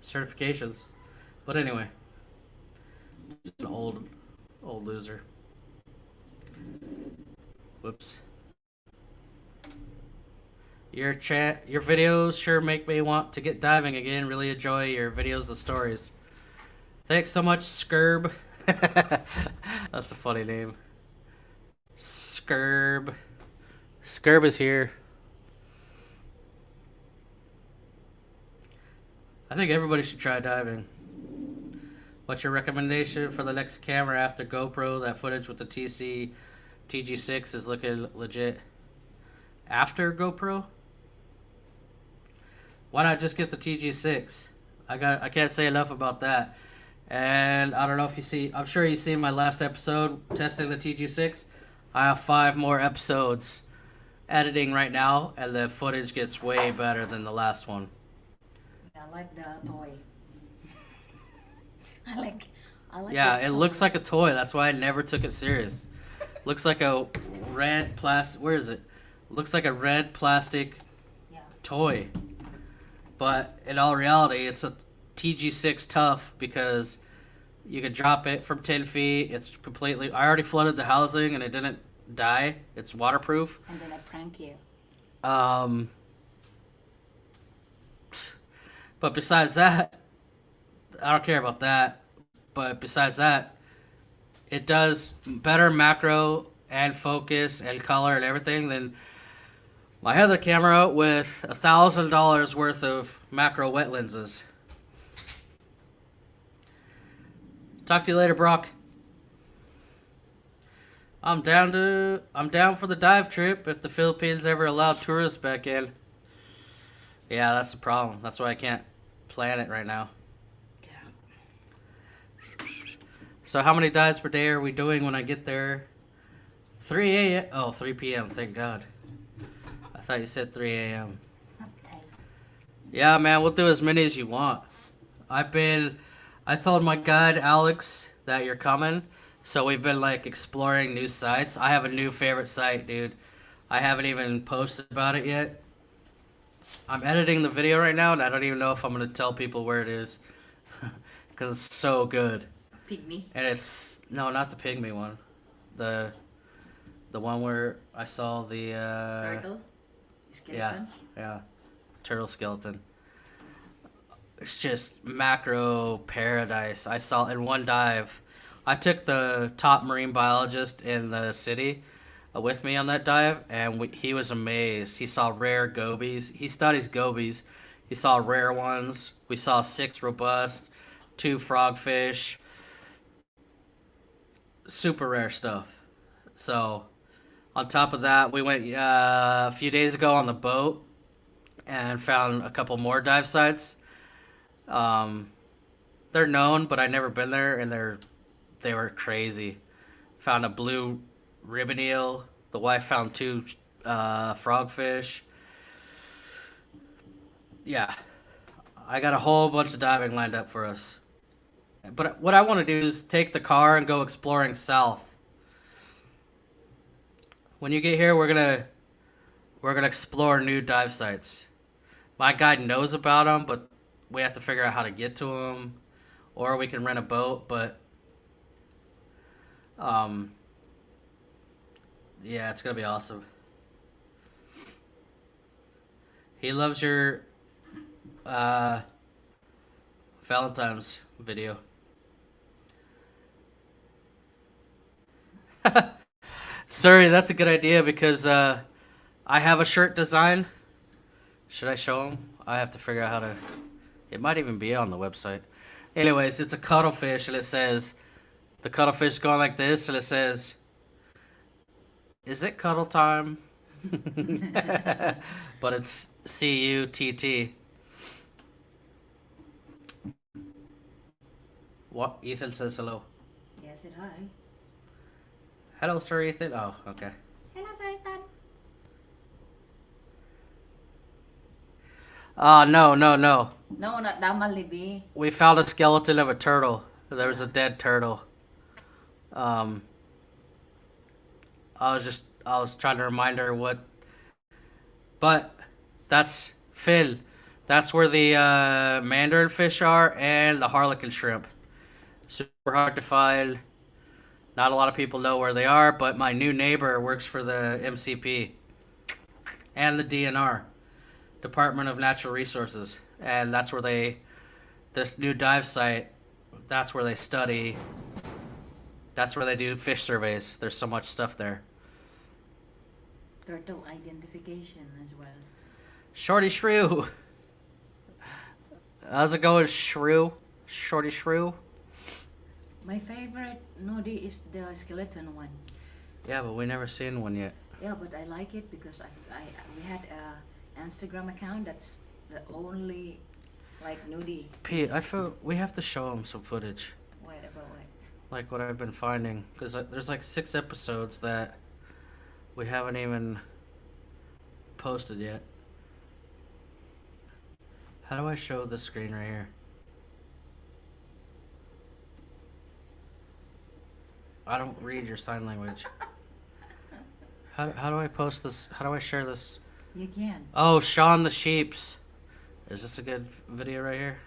certifications. But anyway, Just an old loser. Whoops. Your videos sure make me want to get diving again. Really enjoy your videos and stories. Thanks so much, Scurb. That's a funny name. Scurb. Scurb is here. I think everybody should try diving. What's your recommendation for the next camera after GoPro? That footage with the TG6 is looking legit. After GoPro? Why not just get the TG6? I can't say enough about that. And I don't know if you see, I'm sure you've seen my last episode testing the TG6. I have 5 more episodes editing right now, and the footage gets way better than the last one. I like the toy. I like Yeah, the it toy. looks like a toy. That's why I never took it serious. Looks like a red plastic. Where is it? Looks like a red plastic toy. But in all reality, it's a TG6 Tough because you can drop it from 10 feet. It's completely. I already flooded the housing and it didn't die. It's waterproof. And then I prank you. But besides that, I don't care about that. But besides that, it does better macro and focus and color and everything than my other camera with $1,000 worth of macro wet lenses. Talk to you later, Brock. I'm down for the dive trip if the Philippines ever allow tourists back in. Yeah, that's the problem. That's why I can't plan it right now. So how many dives per day are we doing when I get there? 3 a.m. Oh, 3 p.m. Thank God. I thought you said 3 a.m. Okay. Yeah, man, we'll do as many as you want. I told my guide, Alex, that you're coming. So we've been, like, exploring new sites. I have a new favorite site, dude. I haven't even posted about it yet. I'm editing the video right now, and I don't even know if I'm going to tell people where it is. Because it's so good. Pygmy. And it's... No, not the pygmy one. The one where I saw the... Turtle? Skeleton? Yeah. Turtle skeleton. It's just macro paradise. I saw in one dive. I took the top marine biologist in the city with me on that dive, and he was amazed. He saw rare gobies. He studies gobies. He saw rare ones. We saw 6 robust, 2 frogfish. Super rare stuff. So, on top of that, we went a few days ago on the boat and found a couple more dive sites. They're known, but I've never been there, and they were crazy. Found a blue ribbon eel. The wife found 2 frogfish. Yeah, I got a whole bunch of diving lined up for us. But what I want to do is take the car and go exploring south. When you get here, we're gonna explore new dive sites. My guide knows about them, but we have to figure out how to get to them, or we can rent a boat. But yeah, it's gonna be awesome. He loves your Valentine's video. Sorry, that's a good idea because I have a shirt design. Should I show him? I have to figure out how to... It might even be on the website. Anyways, it's a cuttlefish, and it says... The cuttlefish going like this, and it says... Is it cuddle time? But it's C-U-T-T. What? Ethan says hello. Yes, said hi. Hello, Sir Ethan. Oh, okay. Hello, Sir Ethan. No. No, not Damalibi. We found a skeleton of a turtle. There was a dead turtle. I was trying to remind her what. But that's Phil. That's where the mandarin fish are and the harlequin shrimp. Super hard to find. Not a lot of people know where they are, but my new neighbor works for the MCP and the DNR, Department of Natural Resources, and that's where this new dive site, that's where they study. That's where they do fish surveys. There's so much stuff there. Turtle identification as well. Shorty Shrew. How's it going, Shrew? Shorty Shrew? My favorite nudie is the skeleton one. Yeah, but we never seen one yet. Yeah, but I like it because we had a Instagram account that's the only like nudie. Pete, I feel we have to show him some footage. What about what? Like what I've been finding. Because there's like 6 episodes that we haven't even posted yet. How do I show this screen right here? I don't read your sign language. How do I post this? How do I share this? You can. Oh, Shaun the Sheeps. Is this a good video right here?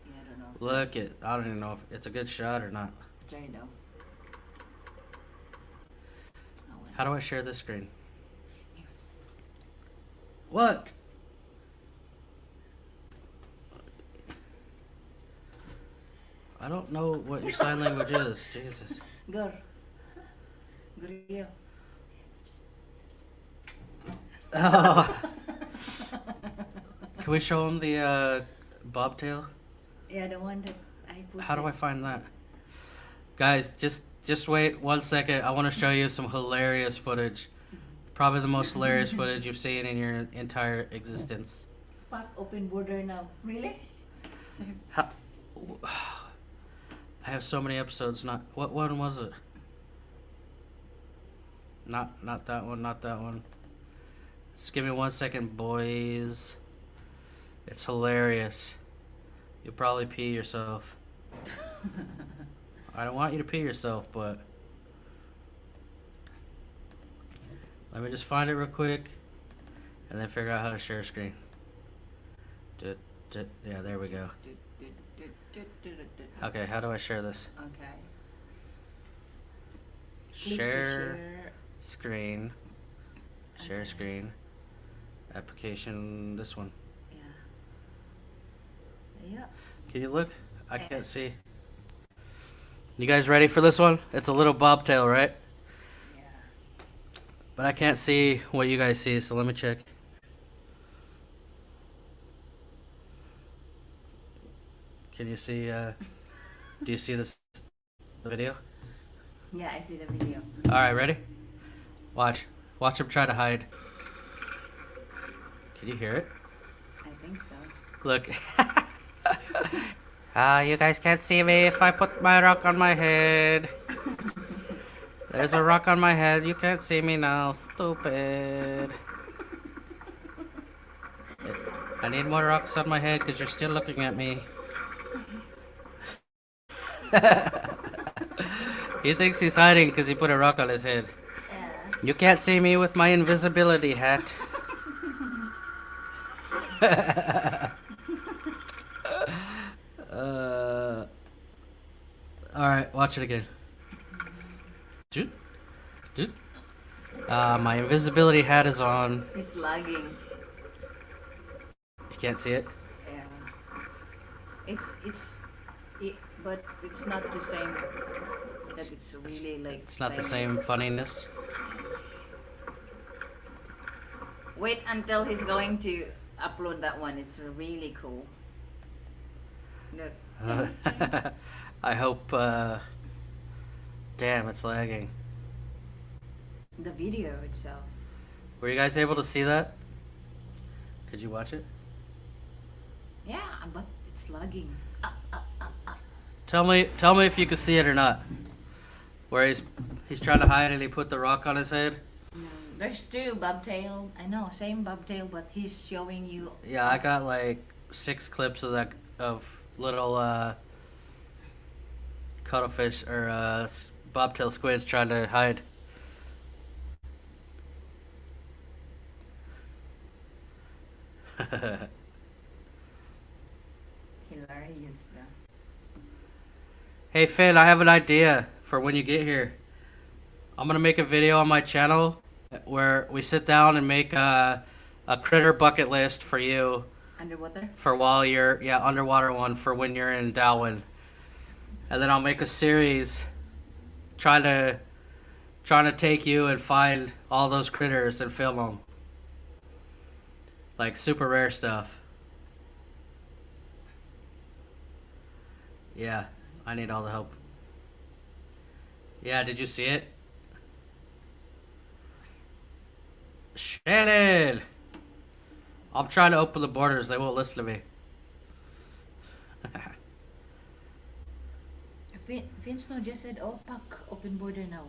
Yeah, I don't know. Look it. I don't even know if it's a good shot or not. Try though. How do I share this screen? What? I don't know what your sign language is. Jesus. Go. Go. Oh. Can we show him the bobtail? Yeah, the one that I posted. How do I find that? Guys, just wait 1 second. I want to show you some hilarious footage. Probably the most hilarious footage you've seen in your entire existence. Pop open border now. Really? Sir. How, I have so many episodes. Not what one was it? Not that one. Not that one. Just give me 1 second, boys. It's hilarious. You'll probably pee yourself. I don't want you to pee yourself, but let me just find it real quick and then figure out how to share screen. Yeah, there we go. Okay, how do I share this? Okay. Share screen. Share screen. Application, this one. Yeah. Can you look? I can't see. You guys ready for this one? It's a little bobtail, right? Yeah. But I can't see what you guys see, so let me check. Can you see, do you see the video? Yeah, I see the video. Alright, ready? Watch. Watch him try to hide. Can you hear it? I think so. Look. You guys can't see me if I put my rock on my head. There's a rock on my head. You can't see me now. Stupid. I need more rocks on my head because you're still looking at me. He thinks he's hiding because he put a rock on his head. You can't see me with my invisibility hat. Alright, watch it again. Dude. My invisibility hat is on. It's lagging. You can't see it? Yeah. But it's not the same. That it's really like. It's not the same funniness. Wait until he's going to upload that one. It's really cool. Look. I hope, damn, it's lagging. The video itself. Were you guys able to see that? Could you watch it? Yeah, but it's lagging. Tell me if you could see it or not. Where he's trying to hide and he put the rock on his head. There's 2 bobtail. I know, same bobtail, but he's showing you. Yeah, I got like 6 clips of that little cuttlefish or bobtail squids trying to hide. Hilarious. Hey Finn, I have an idea for when you get here. I'm gonna make a video on my channel where we sit down and make a critter bucket list for you Underwater? for while you're underwater one for when you're in Darwin, and then I'll make a series trying to take you and find all those critters and film them, like super rare stuff. Yeah, I need all the help. Yeah, did you see it? Shannon! I'm trying to open the borders. They won't listen to me. Vince no just said, oh, pack open border now.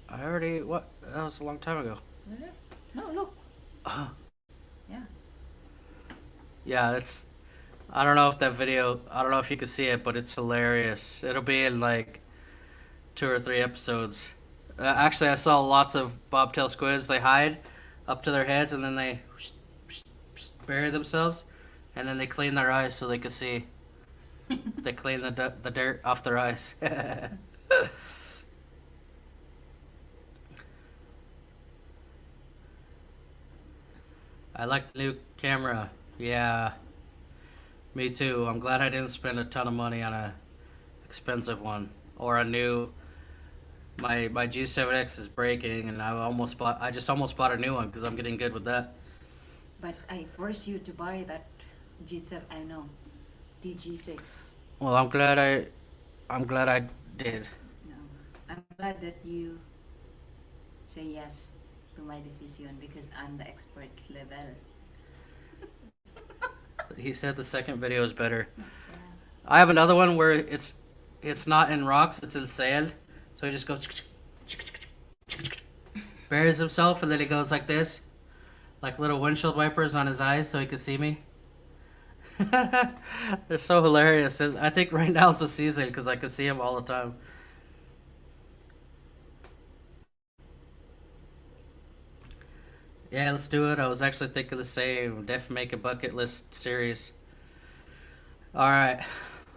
I already... What? That was a long time ago. Really? No, look. Yeah. Yeah, it's... I don't know if that video... I don't know if you can see it, but it's hilarious. It'll be in like 2 or 3 episodes. Actually, I saw lots of bobtail squids. They hide up to their heads and then they bury themselves. And then they clean their eyes so they can see. They clean the dirt off their eyes. I like the new camera. Yeah, me too. I'm glad I didn't spend a ton of money on a expensive one or a new. My G7X is breaking, and I just almost bought a new one because I'm getting good with that. But I forced you to buy that G7, I know, DG6. Well, I'm glad I did. No, I'm glad that you say yes to my decision because I'm the expert level. He said the second video is better. Yeah. I have another one where it's not in rocks, it's in sand. So he just goes buries himself, and then he goes like this, like little windshield wipers on his eyes so he can see me. They're so hilarious. And I think right now is the season because I can see him all the time. Yeah, let's do it. I was actually thinking the same. Def make a bucket list series. Alright.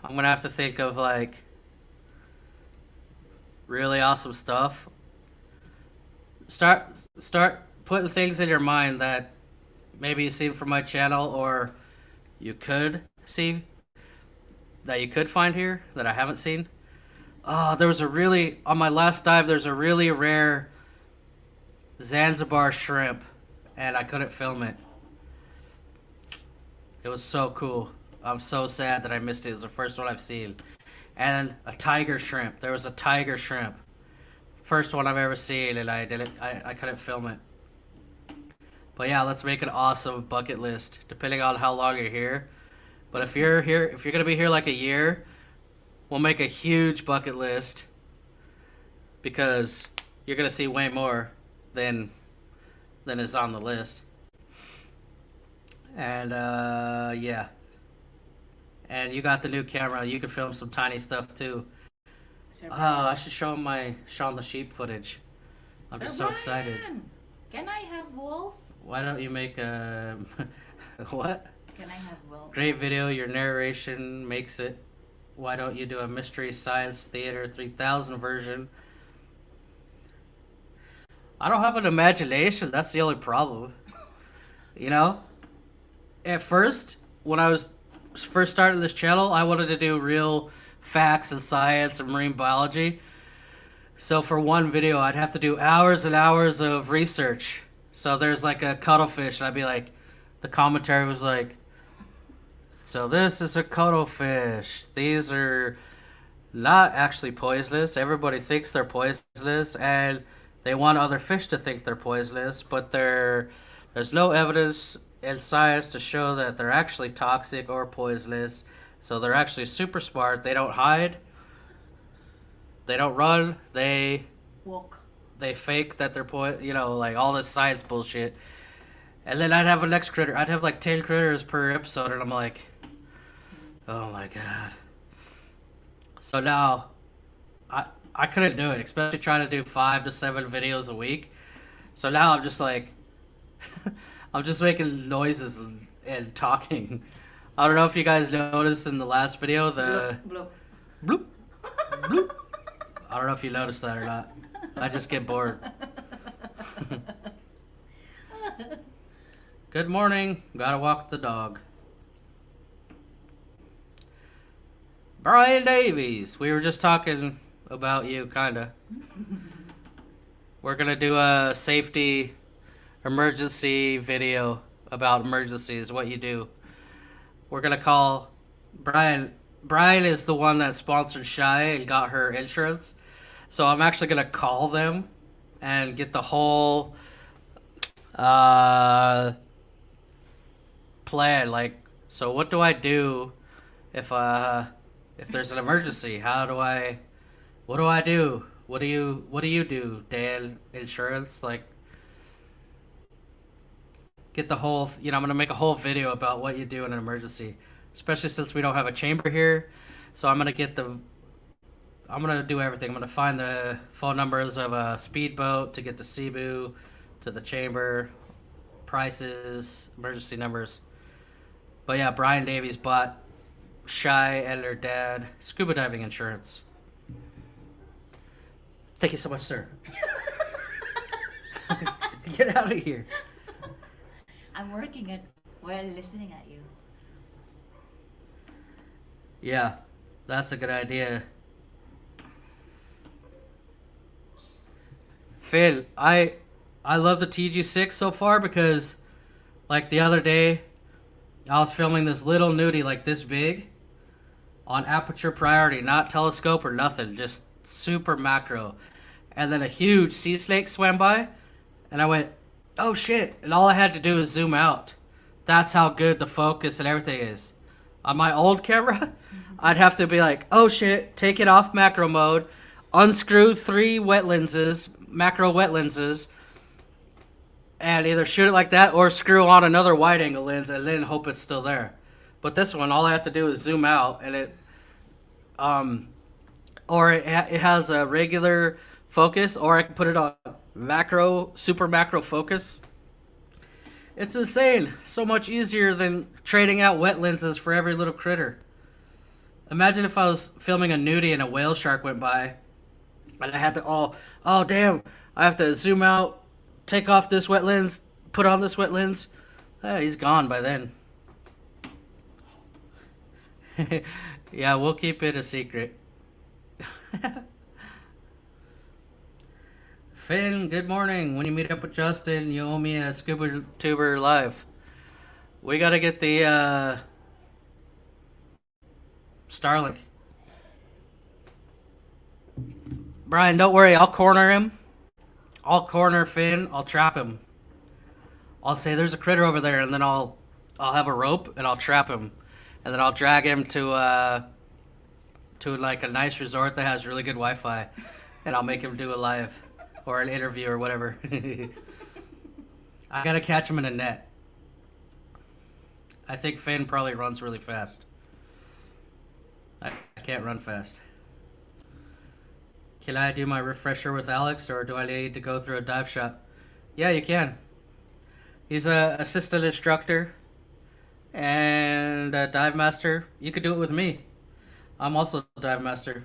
I'm gonna have to think of like really awesome stuff. Start putting things in your mind that maybe you've seen from my channel or you could see that you could find here that I haven't seen. There was on my last dive, there's a really rare Zanzibar shrimp and I couldn't film it. It was so cool. I'm so sad that I missed it. It was the first one I've seen. And a tiger shrimp. There was a tiger shrimp. First one I've ever seen, and I couldn't film it. But yeah, let's make an awesome bucket list, depending on how long you're here. But if you're gonna be here like a year, we'll make a huge bucket list because you're gonna see way more than is on the list. And yeah. And you got the new camera. You can film some tiny stuff too. Sir Oh, Brian. I should show him my Shaun the Sheep footage. I'm just so excited. Brian, can I have wolf? Why don't you make a what? Can I have wolf? Great video. Your narration makes it. Why don't you do a Mystery Science Theater 3000 version? I don't have an imagination. That's the only problem. You know? At first, when I was first starting this channel, I wanted to do real facts and science and marine biology. So for one video, I'd have to do hours and hours of research. So there's like a cuttlefish, and I'd be like, the commentary was like, so this is a cuttlefish. These are not actually poisonous. Everybody thinks they're poisonous, and they want other fish to think they're poisonous, but there's no evidence in science to show that they're actually toxic or poisonous. So they're actually super smart. They don't hide. They don't run. They Walk. fake that they're like all this science bullshit. And then I'd have a next critter. I'd have like 10 critters per episode, and I'm like, oh my god. So now, I couldn't do it, especially trying to do 5 to 7 videos a week. So now I'm just like, I'm just making noises and talking. I don't know if you guys noticed in the last video, the Bloop. bloop. Bloop. I don't know if you noticed that or not. I just get bored. Good morning. Gotta walk the dog. Brian Davies. We were just talking about you, kinda. We're gonna do a safety emergency video about emergencies, what you do. We're gonna call Brian. Brian is the one that sponsored Shy and got her insurance. So I'm actually gonna call them and get the whole plan. Like, so what do I do if there's an emergency? What do I do? What do you do, Dan? Insurance? Like, get the whole, I'm going to make a whole video about what you do in an emergency, especially since we don't have a chamber here. So I'm going to do everything. I'm going to find the phone numbers of a speedboat to get to Cebu, to the chamber, prices, emergency numbers. But yeah, Brian Davies bought Shy and her dad scuba diving insurance. Thank you so much, sir. Get out of here. I'm working it while listening at you. Yeah, that's a good idea. Finn, I love the TG6 so far because, like, the other day, I was filming this little nudie like this big on aperture priority, not telescope or nothing, just super macro. And then a huge sea snake swam by, and I went, oh shit, and all I had to do was zoom out. That's how good the focus and everything is. On my old camera, I'd have to be like, oh shit, take it off macro mode, unscrew 3 wet lenses, macro wet lenses, and either shoot it like that or screw on another wide angle lens and then hope it's still there. But this one, all I have to do is zoom out, and it has a regular focus, or I can put it on macro, super macro focus. It's insane. So much easier than trading out wet lenses for every little critter. Imagine if I was filming a nudie and a whale shark went by, and I had to, oh damn, I have to zoom out, take off this wet lens, put on this wet lens. He's gone by then. Yeah, we'll keep it a secret. Finn, good morning. When you meet up with Justin, you owe me a Scuba Tuber live. We gotta get the Starlink. Brian, don't worry. I'll corner him. I'll corner Finn. I'll trap him. I'll say there's a critter over there, and then I'll have a rope and I'll trap him, and then I'll drag him to like a nice resort that has really good Wi-Fi, and I'll make him do a live or an interview or whatever. I gotta catch him in a net. I think Finn probably runs really fast. I can't run fast. Can I do my refresher with Alex, or do I need to go through a dive shop? Yeah, you can. He's a assistant instructor and a dive master. You could do it with me. I'm also a dive master.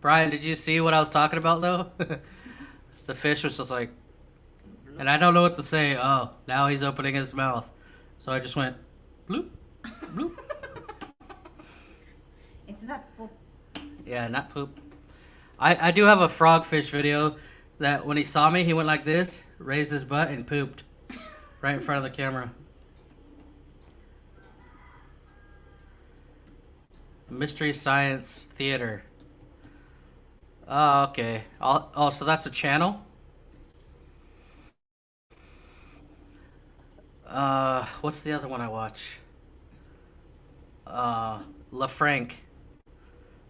Brian, did you see what I was talking about, though? The fish was just like, and I don't know what to say. Oh, now he's opening his mouth. So I just went, bloop, bloop. It's not poop. Yeah, not poop. I do have a frogfish video that when he saw me, he went like this, raised his butt, and pooped right in front of the camera. Mystery Science Theater. Oh, okay. So that's a channel? What's the other one I watch? LaFranc.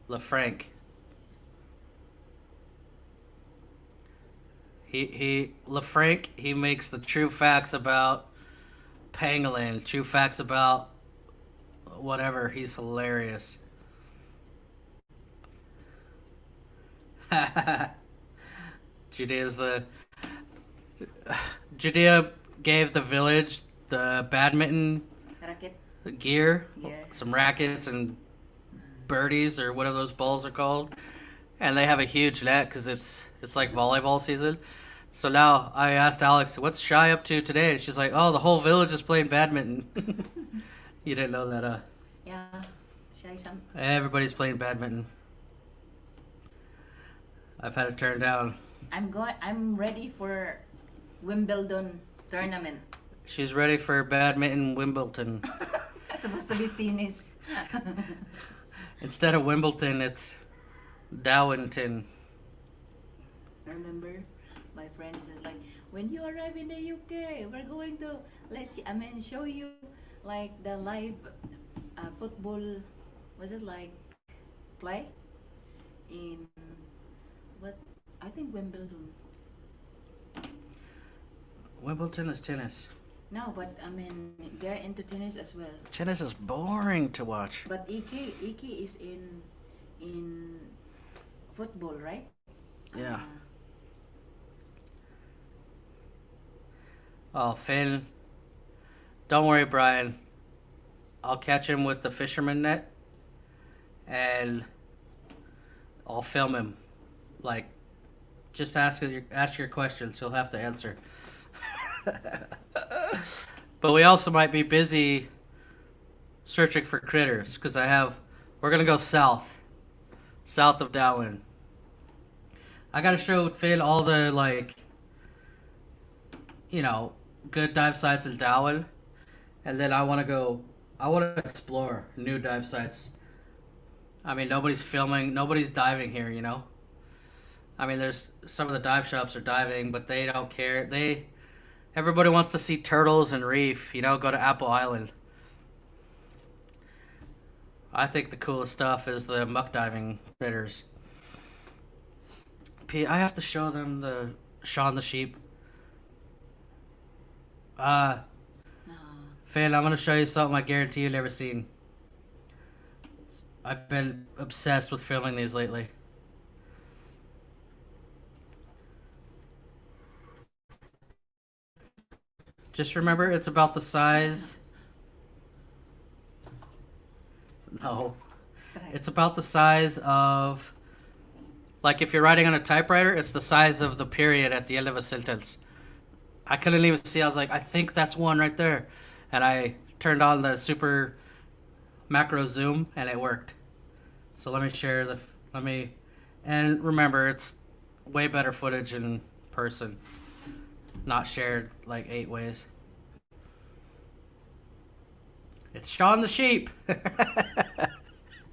LaFranc, he makes the true facts about pangolin, true facts about whatever. He's hilarious. Judea gave the village the badminton Racket. gear, Gear. some rackets and birdies or whatever those balls are called, and they have a huge net because it's like volleyball season. So now I asked Alex, "What's Shy up to today?" And she's like, "Oh, the whole village is playing badminton." You didn't know that, huh? Yeah. Shy some. Everybody's playing badminton. I've had it turned down. I'm ready for Wimbledon tournament. She's ready for badminton Wimbledon. It's supposed to be tennis. Instead of Wimbledon, it's Dowington. Remember, my friend is like, when you arrive in the UK, we're going to show you like the live football. Was it like play in what? I think Wimbledon. Wimbledon is tennis. No, but they're into tennis as well. Tennis is boring to watch. But Iki is in football, right? Yeah. Oh, Finn. Don't worry, Brian. I'll catch him with the fisherman net, and I'll film him. Like, just ask your questions. He'll have to answer. But we also might be busy searching for critters because we're gonna go south of Darwin. I gotta show Finn all the good dive sites in Darwin, and then I want to explore new dive sites. I mean, nobody's diving here, you know. I mean, there's some of the dive shops are diving, but they don't care. Everybody wants to see turtles and reef, you know, go to Apple Island. I think the coolest stuff is the muck diving critters. I have to show them the Shaun the Sheep. Finn, I'm going to show you something I guarantee you've never seen. I've been obsessed with filming these lately. Just remember, it's about the size... No. It's about the size of... Like, if you're writing on a typewriter, it's the size of the period at the end of a sentence. I couldn't even see. I was like, I think that's one right there. And I turned on the super macro zoom, and it worked. So let me share and remember, it's way better footage in person. Not shared like 8 ways. It's Shaun the Sheep.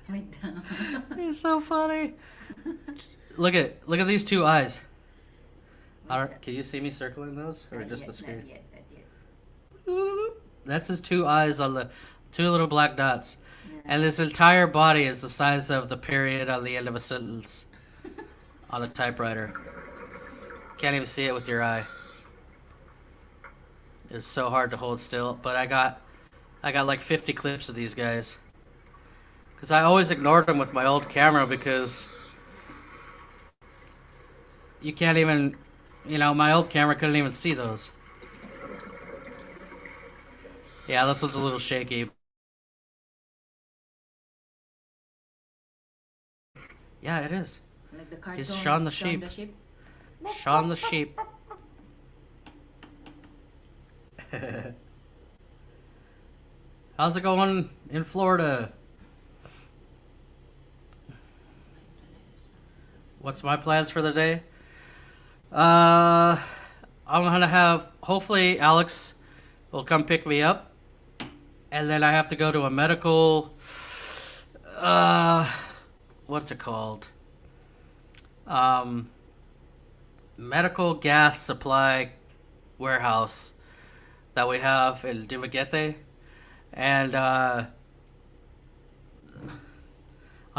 It's so funny. Look at these 2 eyes. Can you see me circling those, or just the screen? Not yet. That's his 2 eyes on the 2 little black dots, Yeah. and this entire body is the size of the period on the end of a sentence on a typewriter. Can't even see it with your eye. It's so hard to hold still, but I got like 50 clips of these guys. Because I always ignored them with my old camera because you can't even, my old camera couldn't even see those. Yeah, this one's a little shaky. Yeah, it is. Like the cartoon. It's Shaun the Sheep. Shaun the Sheep. How's it going in Florida? What's my plans for the day? I'm gonna hopefully Alex will come pick me up, and then I have to go to a medical, what's it called? Medical gas supply warehouse that we have in Dumaguete. And I'm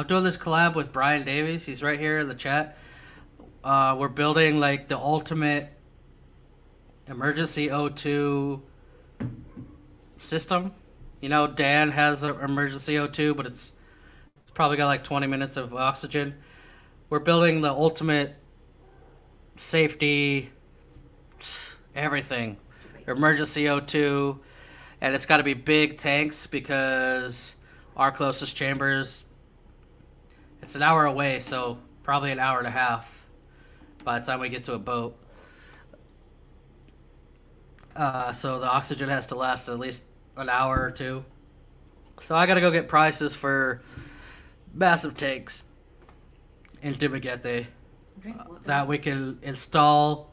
doing this collab with Brian Davies. He's right here in the chat. We're building like the ultimate emergency O2 system. Dan has an emergency O2, but it's probably got like 20 minutes of oxygen. We're building the ultimate safety, everything. Emergency O2. and it's got to be big tanks because our closest chambers, it's an hour away, so probably an hour and a half by the time we get to a boat. So the oxygen has to last at least an hour or two. So I gotta go get prices for massive tanks in Dumaguete that we can install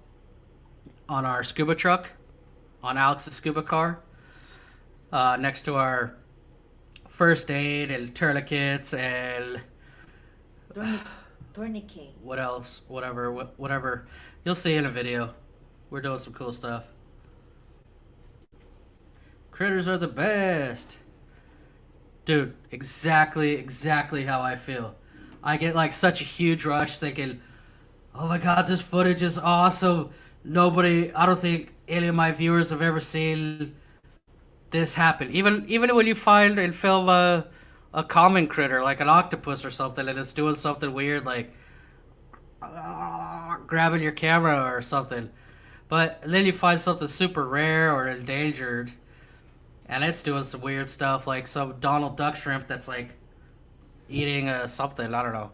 on our scuba truck, on Alex's scuba car, next to our first aid and tourniquets and Tourniquet. what else, whatever. You'll see in a video. We're doing some cool stuff. Critters are the best. Dude, exactly how I feel. I get like such a huge rush thinking, oh my god, this footage is awesome. I don't think any of my viewers have ever seen this happen. Even when you find and film a common critter like an octopus or something and it's doing something weird like grabbing your camera or something. But then you find something super rare or endangered and it's doing some weird stuff like some Donald Duck shrimp that's like eating something. I don't know.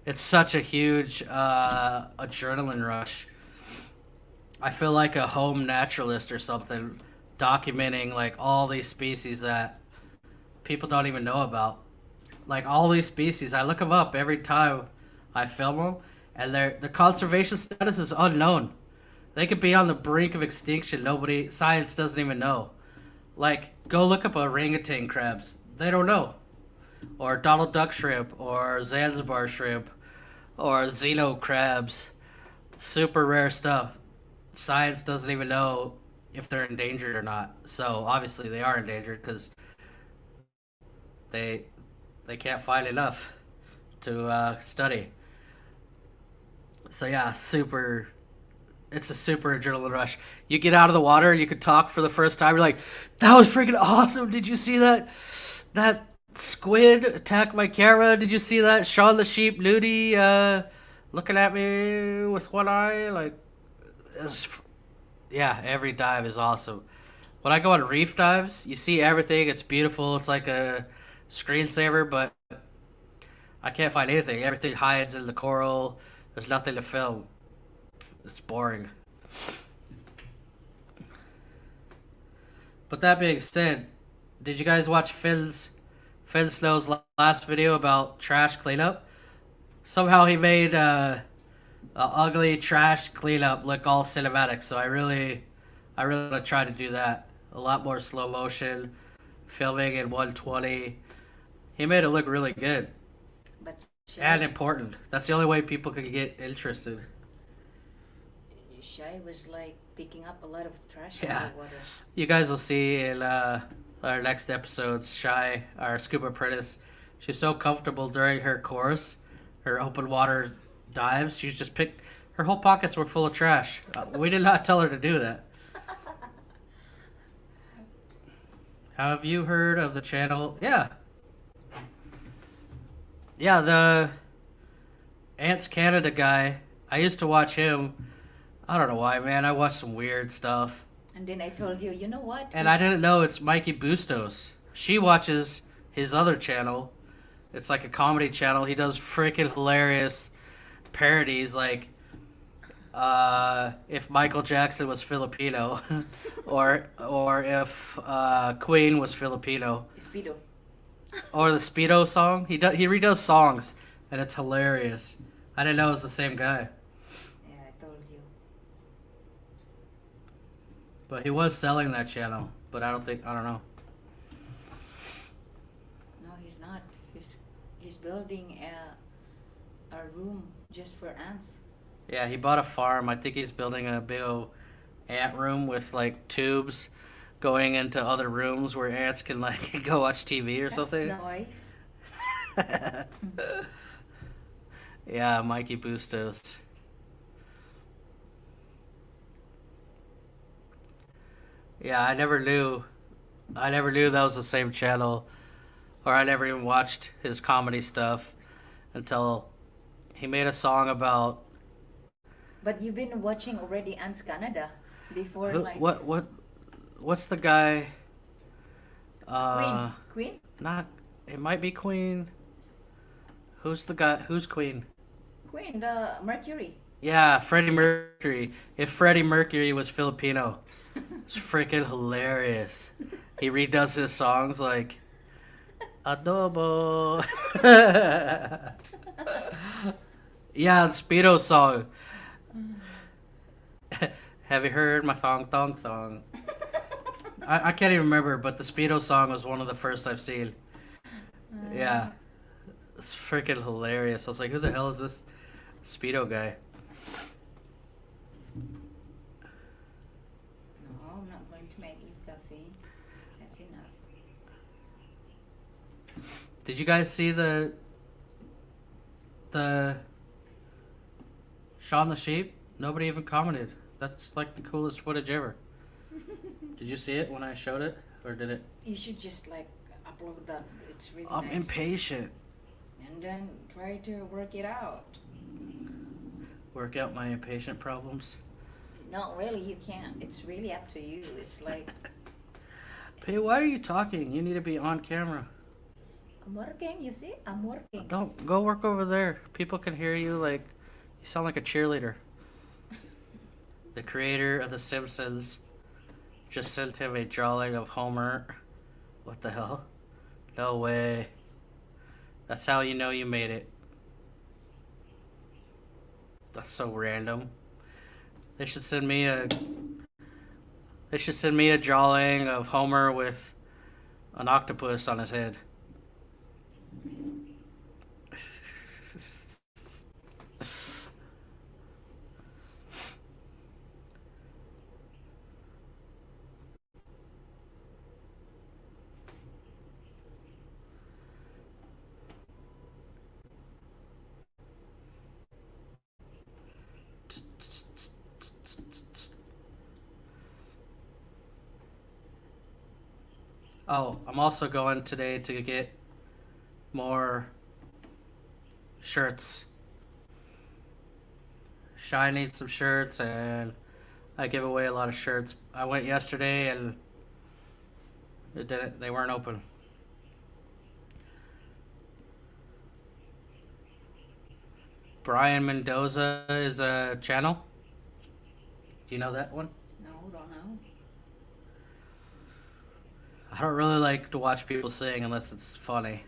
It's such a huge adrenaline rush. I feel like a home naturalist or something documenting like all these species that people don't even know about. Like all these species, I look them up every time I film them, and their conservation status is unknown. They could be on the brink of extinction. Science doesn't even know. Like, go look up orangutan crabs. They don't know. Or Donald Duck shrimp, or Zanzibar shrimp, or Xeno crabs. Super rare stuff. Science doesn't even know if they're endangered or not. So, obviously, they are endangered because they can't find enough to study. So, yeah, it's a super adrenaline rush. You get out of the water and you could talk for the first time. You're like, that was freaking awesome. Did you see that squid attack my camera? Did you see that Shaun the Sheep nudie looking at me with one eye? Like, yeah, every dive is awesome. When I go on reef dives, you see everything. It's beautiful. It's like a screensaver, but I can't find anything. Everything hides in the coral. There's nothing to film. It's boring. But that being said, did you guys watch Finn Snow's last video about trash cleanup? Somehow he made a ugly trash cleanup look all cinematic. So I really want to try to do that. A lot more slow motion, filming in 120. He made it look really good and important. That's the only way people can get interested. Shy was like picking up a lot of trash Yeah. in the water. You guys will see in our next episodes, Shy, our scuba apprentice, she's so comfortable during her course, her open water dives. She's just her whole pockets were full of trash. We did not tell her to do that. Have you heard of the channel? Yeah. Yeah, the Ants Canada guy. I used to watch him. I don't know why, man. I watch some weird stuff. And then I told you, you know what? And I didn't know it's Mikey Bustos. She watches his other channel. It's like a comedy channel. He does freaking hilarious parodies like if Michael Jackson was Filipino or if Queen was Filipino. Speedo. Or the Speedo song. He redoes songs and it's hilarious. I didn't know it was the same guy. Yeah, I told you. But he was selling that channel, but I don't know. No, he's not. He's building a room just for ants. Yeah, he bought a farm. I think he's building a big old ant room with like tubes going into other rooms where ants can like go watch TV or something. That's nice. Yeah, Mikey Bustos. Yeah, I never knew that was the same channel, or I never even watched his comedy stuff until he made a song about. But you've been watching already Ants Canada before, like. What's the guy? Queen? Not. It might be Queen. Who's the guy? Who's Queen? Queen, the Mercury. Yeah, Freddie Mercury. If Freddie Mercury was Filipino, it's freaking hilarious. He redoes his songs like Adobo. Yeah, the Speedo song. Have you heard my thong thong thong? I can't even remember, but the Speedo song was one of the first I've seen. Yeah. It's freaking hilarious. I was like, who the hell is this Speedo guy? No, I'm not going to make you coffee. That's enough. Did you guys see the Shaun the Sheep? Nobody even commented. That's like the coolest footage ever. Did you see it when I showed it? Or did it? You should just like upload that. It's really I'm nice. impatient. And then try to work it out. Work out my impatient problems. No, really, you can't. It's really up to you. It's like, Hey, why are you talking? You need to be on camera. I'm working, you see? I'm working. Don't go work over there. People can hear you like you sound like a cheerleader. The creator of The Simpsons just sent him a drawing of Homer. What the hell? No way. That's how you know you made it. That's so random. They should send me a drawing of Homer with an octopus on his head. Oh, I'm also going today to get more shirts. Shy needs some shirts, and I give away a lot of shirts. I went yesterday, and they weren't open. Brian Mendoza is a channel. Do you know that one? No, don't know. I don't really like to watch people sing unless it's funny.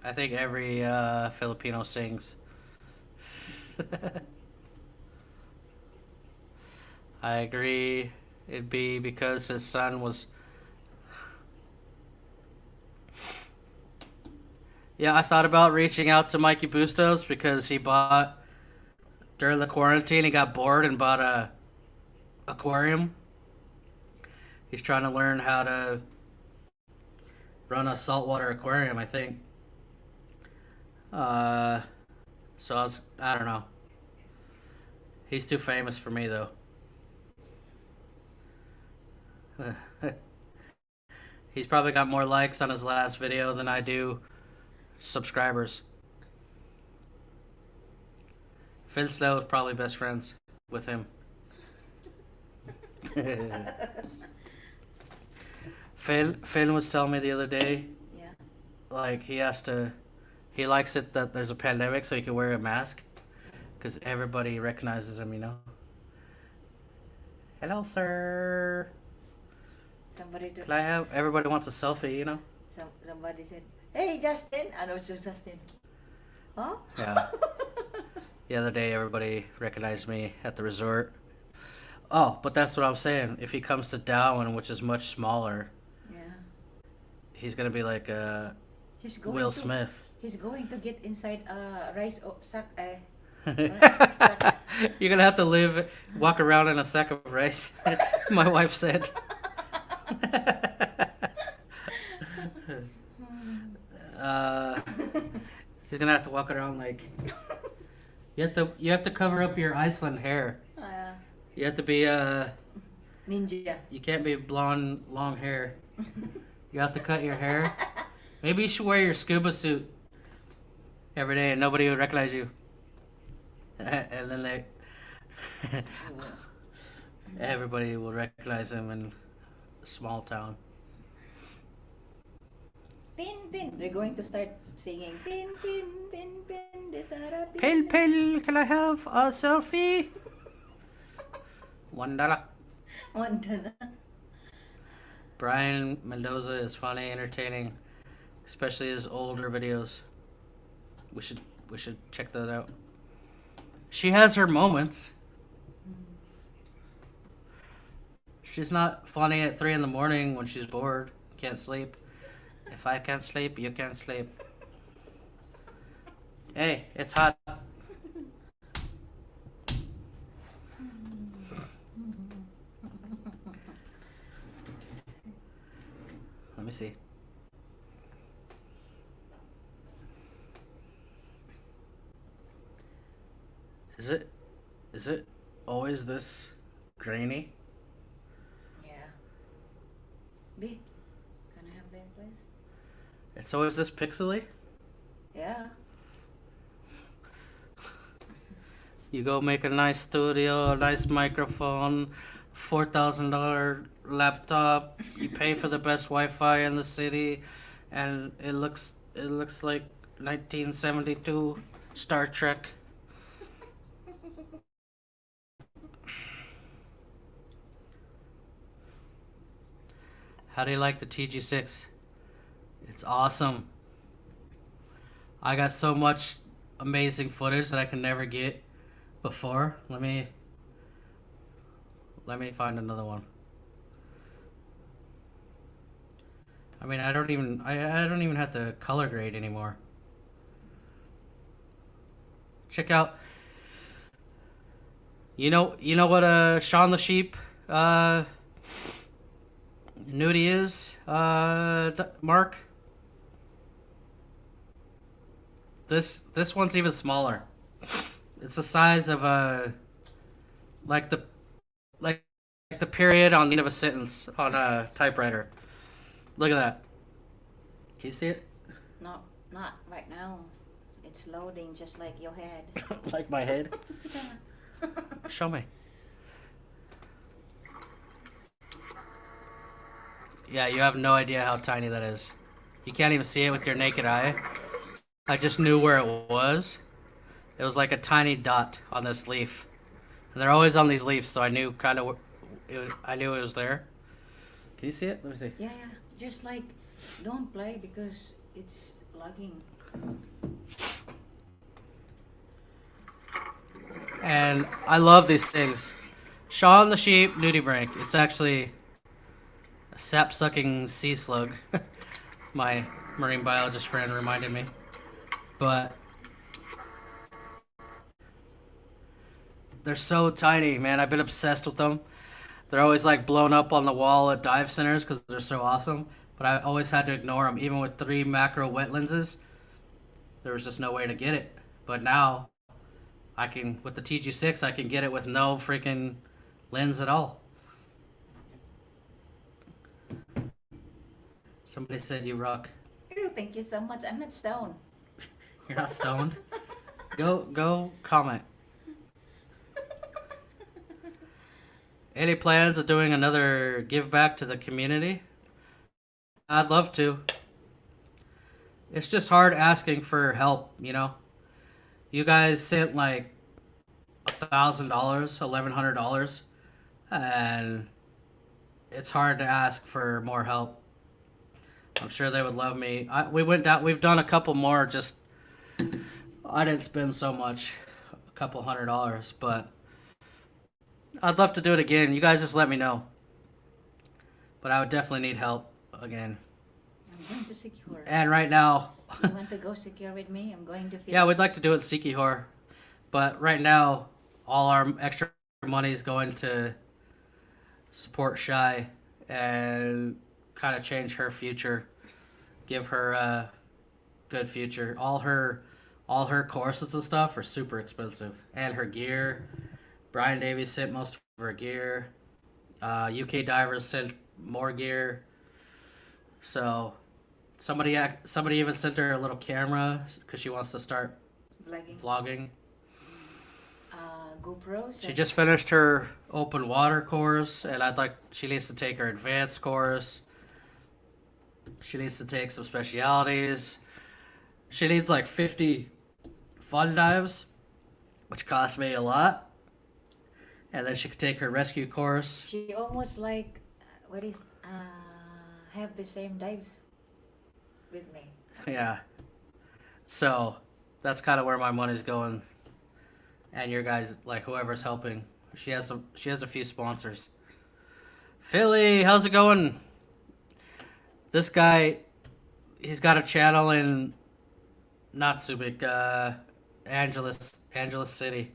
I think every Filipino sings. I agree. It'd be because his son was. Yeah, I thought about reaching out to Mikey Bustos because he bought during the quarantine. He got bored and bought a aquarium. He's trying to learn how to run a saltwater aquarium, I think. So I don't know. He's too famous for me though. He's probably got more likes on his last video than I do subscribers. Finn Snow is probably best friends with him. Finn was telling me the other day, Yeah. like he likes it that there's a pandemic so he can wear a mask because everybody recognizes him, you know. Hello, sir. Can I have? Everybody wants a selfie, you know. Somebody said, "Hey, Justin." I know it's just Justin. Huh? Yeah. The other day, everybody recognized me at the resort. Oh, but that's what I'm saying. If he comes to Darwin, which is much smaller, Yeah. he's gonna be like He's going Will to, Smith. He's going to get inside a rice sack. You're gonna have to walk around in a sack of rice. My wife said. He's gonna have to walk around like. You have to cover up your Iceland hair. You have to be Ninja. You can't be blonde, long hair. You have to cut your hair. Maybe you should wear your scuba suit every day, and nobody would recognize you. And then everybody will recognize him and small town. Pin, pin. They're going to start singing pin, pin, pin, pin. Desara, Pale, pin. pale, can I have a selfie? $1. $1. Brian Mendoza is funny, entertaining, especially his older videos. We should check that out. She has her moments. She's not funny at 3 a.m. when she's bored, can't sleep. If I can't sleep, you can't sleep. Hey, it's hot. Let me see. Is it always this grainy? Yeah. B, can I have that, please? It's always this pixely? Yeah. You go make a nice studio, a nice microphone, $4,000 laptop. You pay for the best Wi-Fi in the city, and it looks like 1972 Star Trek. How do you like the TG6? It's awesome. I got so much amazing footage that I can never get before. Let me find another one. I mean, I don't even have to color grade anymore. Check out. You know what Shaun the Sheep nudie is, Mark? This one's even smaller. It's the size of like the period on the end of a sentence on a typewriter. Look at that. Can you see it? No, not right now. It's loading just like your head. Like my head? Show me. Yeah, you have no idea how tiny that is. You can't even see it with your naked eye. I just knew where it was. It was like a tiny dot on this leaf. And they're always on these leaves, so I knew I knew it was there. Can you see it? Let me see. Yeah. Just like, don't play because it's lagging. And I love these things. Shaun the Sheep nudie break. It's actually a sap-sucking sea slug. My marine biologist friend reminded me. But they're so tiny, man. I've been obsessed with them. They're always like blown up on the wall at dive centers because they're so awesome. But I always had to ignore them. Even with 3 macro wet lenses, there was just no way to get it. But now, I can, with the TG6, I can get it with no freaking lens at all. Somebody said you rock. Ew, thank you so much. I'm not stoned. You're not stoned? Go comment. Any plans of doing another give back to the community? I'd love to. It's just hard asking for help, you know? You guys sent like $1,000, $1,100, and it's hard to ask for more help. I'm sure they would love me. We've done a couple more, just I didn't spend so much, a couple $100, but I'd love to do it again. You guys just let me know. But I would definitely need help again. I'm going to secure. And right now, You want to go secure with me? I'm going to feel. yeah, we'd like to do it in Sikihor. But right now, all our extra money is going to support Shy and kind of change her future, give her a good future. All her courses and stuff are super expensive, and her gear. Brian Davies sent most of her gear. UK Divers sent more gear. So somebody even sent her a little camera because she wants to start Vlogging. vlogging. GoPro. She just finished her open water course, and she needs to take her advanced course. She needs to take some specialities. She needs like 50 fun dives, which cost me a lot. And then she could take her rescue course. She almost like have the same dives with me. Yeah. So that's kind of where my money's going. And your guys, like whoever's helping, she has a few sponsors. Philly, how's it going? This guy, he's got a channel in not Subic, Angeles City,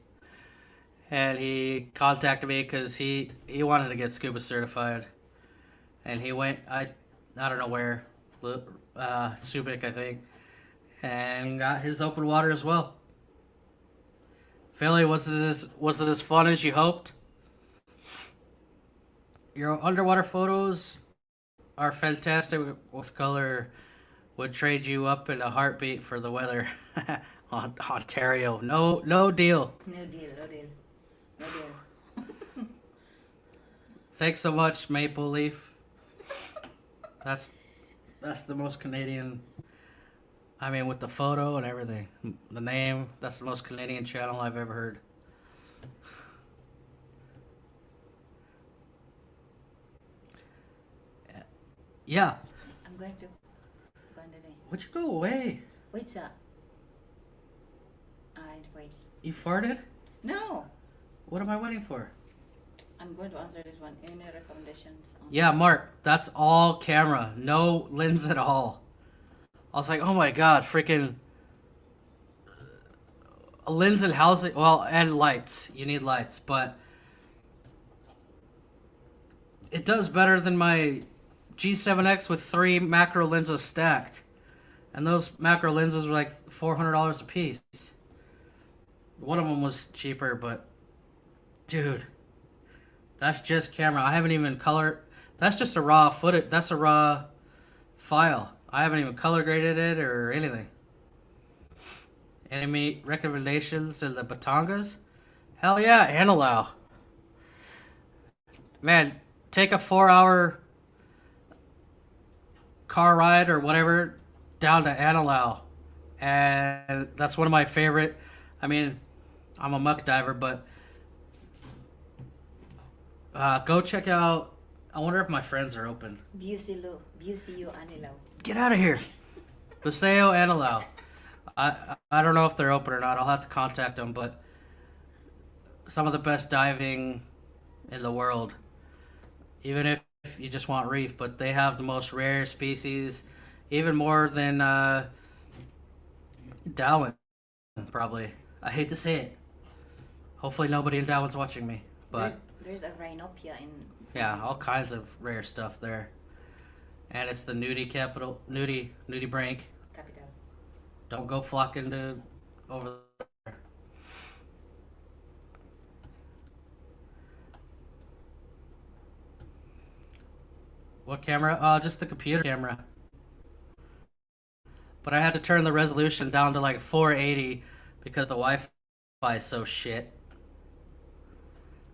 and he contacted me because he wanted to get scuba certified, and he went I don't know where, Subic I think, and got his open water as well. Philly, was it as fun as you hoped? Your underwater photos are fantastic with color. Would trade you up in a heartbeat for the weather. Ontario, no deal. No deal. Thanks so much, Maple Leaf. That's the most Canadian. I mean, with the photo and everything, the name. That's the most Canadian channel I've ever heard. Yeah. I'm going to go today. Would you go away? Wait, sir. Wait. You farted? No. What am I waiting for? I'm going to answer this one. Any recommendations? Yeah, Mark, that's all camera. No lens at all. I was like, oh my god, freaking a lens and housing. Well, and lights. You need lights, but it does better than my G7X with 3 macro lenses stacked. And those macro lenses were like $400 a piece. One of them was cheaper, but dude, that's just camera. I haven't even colored. That's just a raw footage. That's a raw file. I haven't even color graded it or anything. Enemy recommendations in the Batangas? Hell yeah, Analau. Man, take a 4-hour car ride or whatever down to Analau. And that's one of my favorite. I mean, I'm a muck diver, but go check out. I wonder if my friends are open. Busiu Anilaw. Get out of here. Paseo Analau. I don't know if they're open or not. I'll have to contact them, but some of the best diving in the world. Even if you just want reef, but they have the most rare species, even more than Darwin, probably. I hate to say it. Hopefully nobody in Darwin's watching me, but there's a rhinopia in. Yeah, all kinds of rare stuff there. And it's the nudie capital, nudie brink. Capital. Don't go flocking to over there. What camera? Just the computer camera. But I had to turn the resolution down to like 480 because the Wi-Fi is so shit.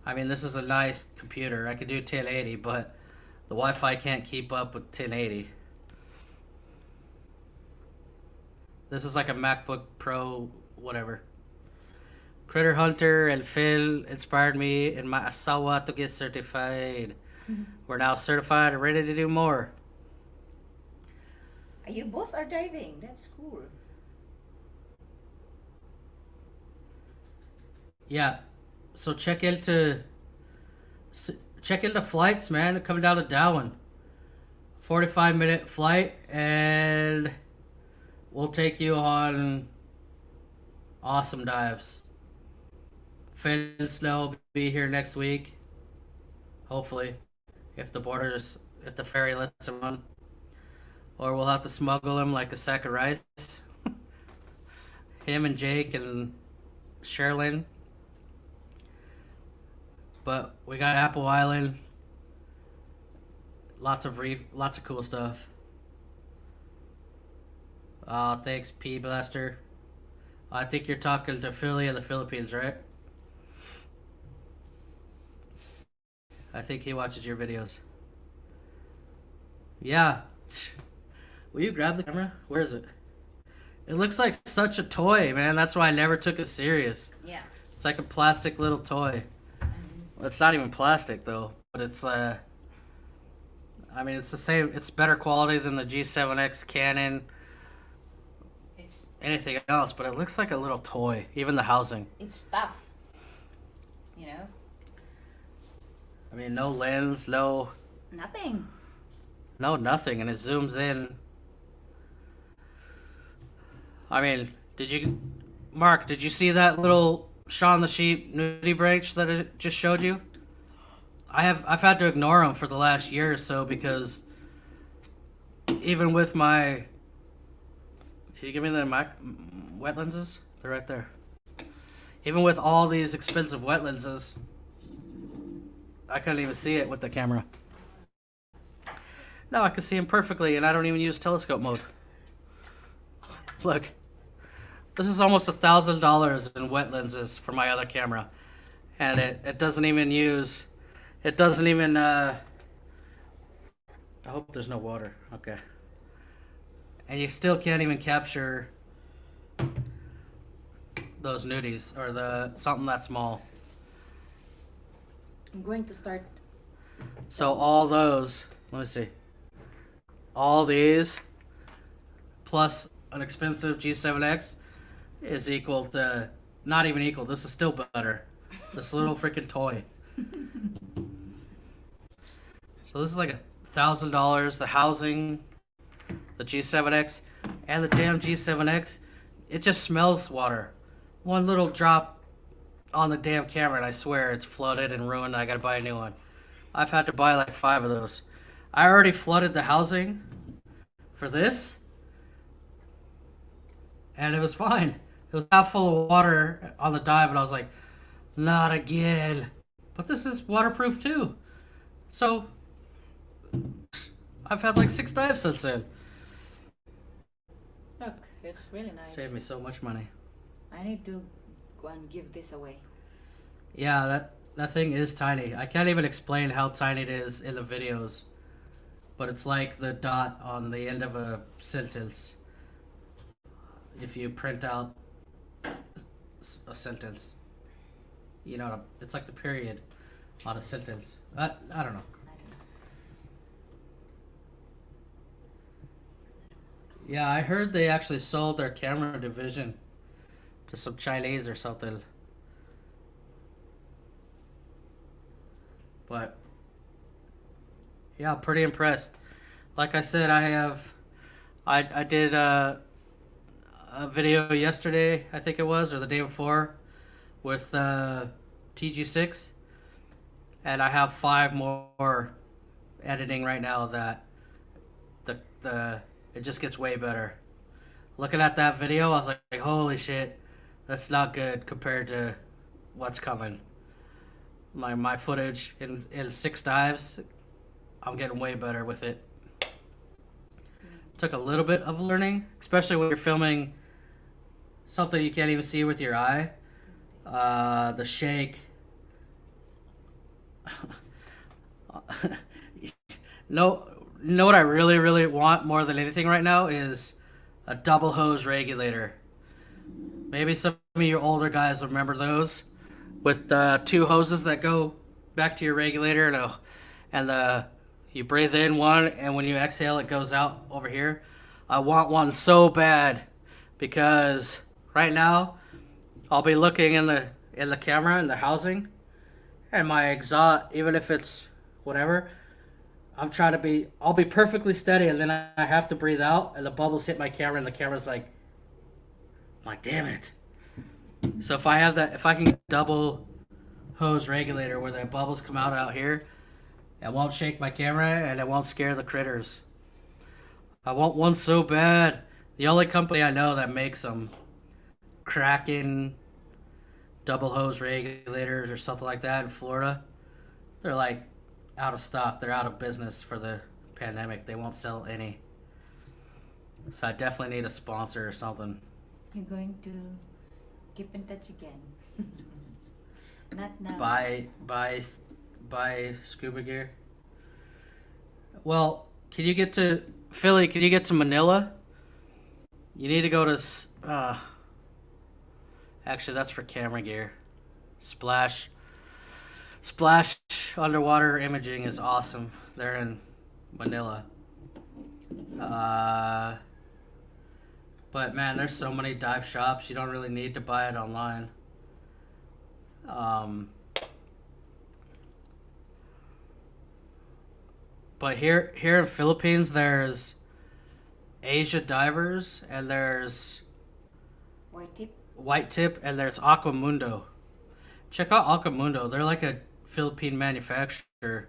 I mean, this is a nice computer. I could do 1080, but the Wi-Fi can't keep up with 1080. This is like a MacBook Pro, whatever. Critter Hunter and Phil inspired me and my asawa to get certified. Mm-hmm. We're now certified and ready to do more. You both are diving. That's cool. Yeah. So check into flights, man. Coming down to Darwin. 45-minute flight, and we'll take you on awesome dives. Finn and Snow will be here next week. Hopefully. If the ferry lets him on. Or we'll have to smuggle him like a sack of rice. Him and Jake and Sherlyn. But we got Apple Island. Lots of cool stuff. Thanks, P Blaster. I think you're talking to Philly of the Philippines, right? I think he watches your videos. Yeah. Will you grab the camera? Where is it? It looks like such a toy, man. That's why I never took it serious. Yeah. It's like a plastic little toy. Well, it's not even plastic though, but it's I mean, it's the same. It's better quality than the G7X Canon, It's anything else. But it looks like a little toy. Even the housing. it's tough. You know, I mean, no lens, no nothing. nothing, and it zooms in. I mean, Mark? Did you see that little Shaun the Sheep nudie branch that it just showed you? I've had to ignore them for the last year or so because even with my, can you give me the wet lenses? They're right there. Even with all these expensive wet lenses, I couldn't even see it with the camera. Now I can see them perfectly, and I don't even use telescope mode. Look, this is almost $1,000 in wet lenses for my other camera, and it doesn't even use. It doesn't even. I hope there's no water. Okay. And you still can't even capture those nudies or something that small. I'm going to start. So all those. Let me see. All these plus an expensive G7X is equal to, not even equal, this is still better. This little freaking toy. So this is like $1,000. The housing, the G7X, and the damn G7X, it just smells water. One little drop on the damn camera and I swear it's flooded and ruined and I gotta buy a new one. I've had to buy like 5 of those. I already flooded the housing for this, and it was fine. It was half full of water on the dive, and I was like, not again. But this is waterproof too. So, I've had like 6 dives since then. Look, it's really nice. Saved me so much money. I need to go and give this away. Yeah, that thing is tiny. I can't even explain how tiny it is in the videos. But it's like the dot on the end of a sentence. If you print out a sentence, you know, it's like the period on a sentence. I don't know. I don't know. Yeah, I heard they actually sold their camera division to some Chinese or something. But yeah, pretty impressed. Like I said, I did a video yesterday, I think it was, or the day before, with TG6, and I have 5 more editing right now that it just gets way better. Looking at that video, I was like, holy shit, that's not good compared to what's coming. My footage in 6 dives, I'm getting way better with it. Took a little bit of learning, especially when you're filming something you can't even see with your eye. The shake. No, you know what I really, really want more than anything right now is a double hose regulator. Maybe some of your older guys remember those with 2 hoses that go back to your regulator and you breathe in one and when you exhale it goes out over here. I want one so bad because right now I'll be looking in the camera in the housing and my exhaust, even if it's whatever, I'll be perfectly steady and then I have to breathe out and the bubbles hit my camera and the camera's like, I'm like, damn it. So if I can get a double hose regulator where the bubbles come out here, it won't shake my camera and it won't scare the critters. I want one so bad. The only company I know that makes them, Kraken double hose regulators or something like that in Florida, they're like out of stock. They're out of business for the pandemic. They won't sell any. So I definitely need a sponsor or something. You're going to keep in touch again. Not now. Buy buy scuba gear. Well, can you get to Philly? Can you get to Manila? You need to go to. Actually, that's for camera gear. Splash underwater imaging is awesome. They're in Manila. But man, there's so many dive shops. You don't really need to buy it online. But here in Philippines, there's Asia Divers, and there's White Tip, and there's Aquamundo. Check out Aquamundo. They're like a Philippine manufacturer.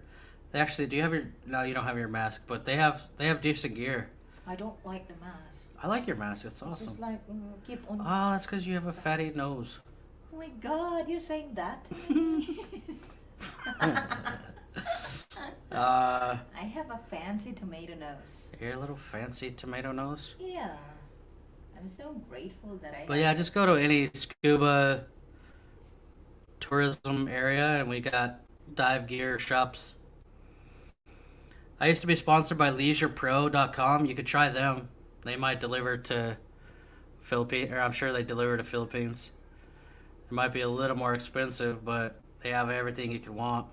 They actually do you have your no, you don't have your mask, but they have decent gear. I don't like the mask. I like your mask. It's awesome. Just like keep on. Oh, that's because you have a fatty nose. Oh my God, you're saying that to me. I have a fancy tomato nose. You're a little fancy tomato nose. Yeah, I'm so grateful that I. But yeah, just go to any scuba tourism area, and we got dive gear shops. I used to be sponsored by LeisurePro.com. You could try them. They might deliver to Philippines, or I'm sure they deliver to Philippines. It might be a little more expensive, but they have everything you could want.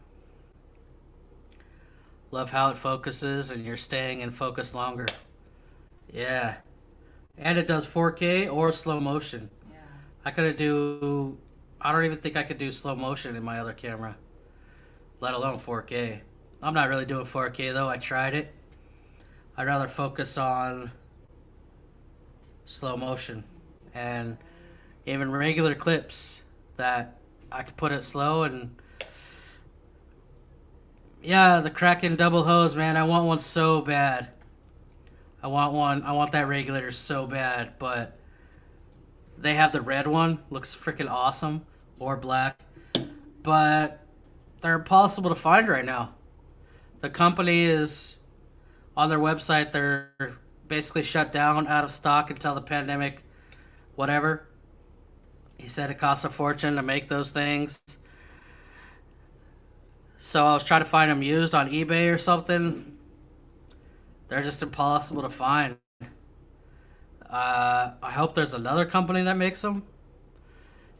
Love how it focuses, and you're staying in focus longer. Yeah. And it does 4K or slow motion. Yeah. I don't even think I could do slow motion in my other camera, let alone 4K. I'm not really doing 4K though. I tried it. I'd rather focus on slow motion and even regular clips that I could put it slow. And yeah, the Kraken double hose, man. I want one so bad. I want that regulator so bad, but they have the red one. Looks freaking awesome. Or black. But they're impossible to find right now. The company is on their website. They're basically shut down, out of stock until the pandemic, whatever. He said it costs a fortune to make those things. So I was trying to find them used on eBay or something. They're just impossible to find. I hope there's another company that makes them.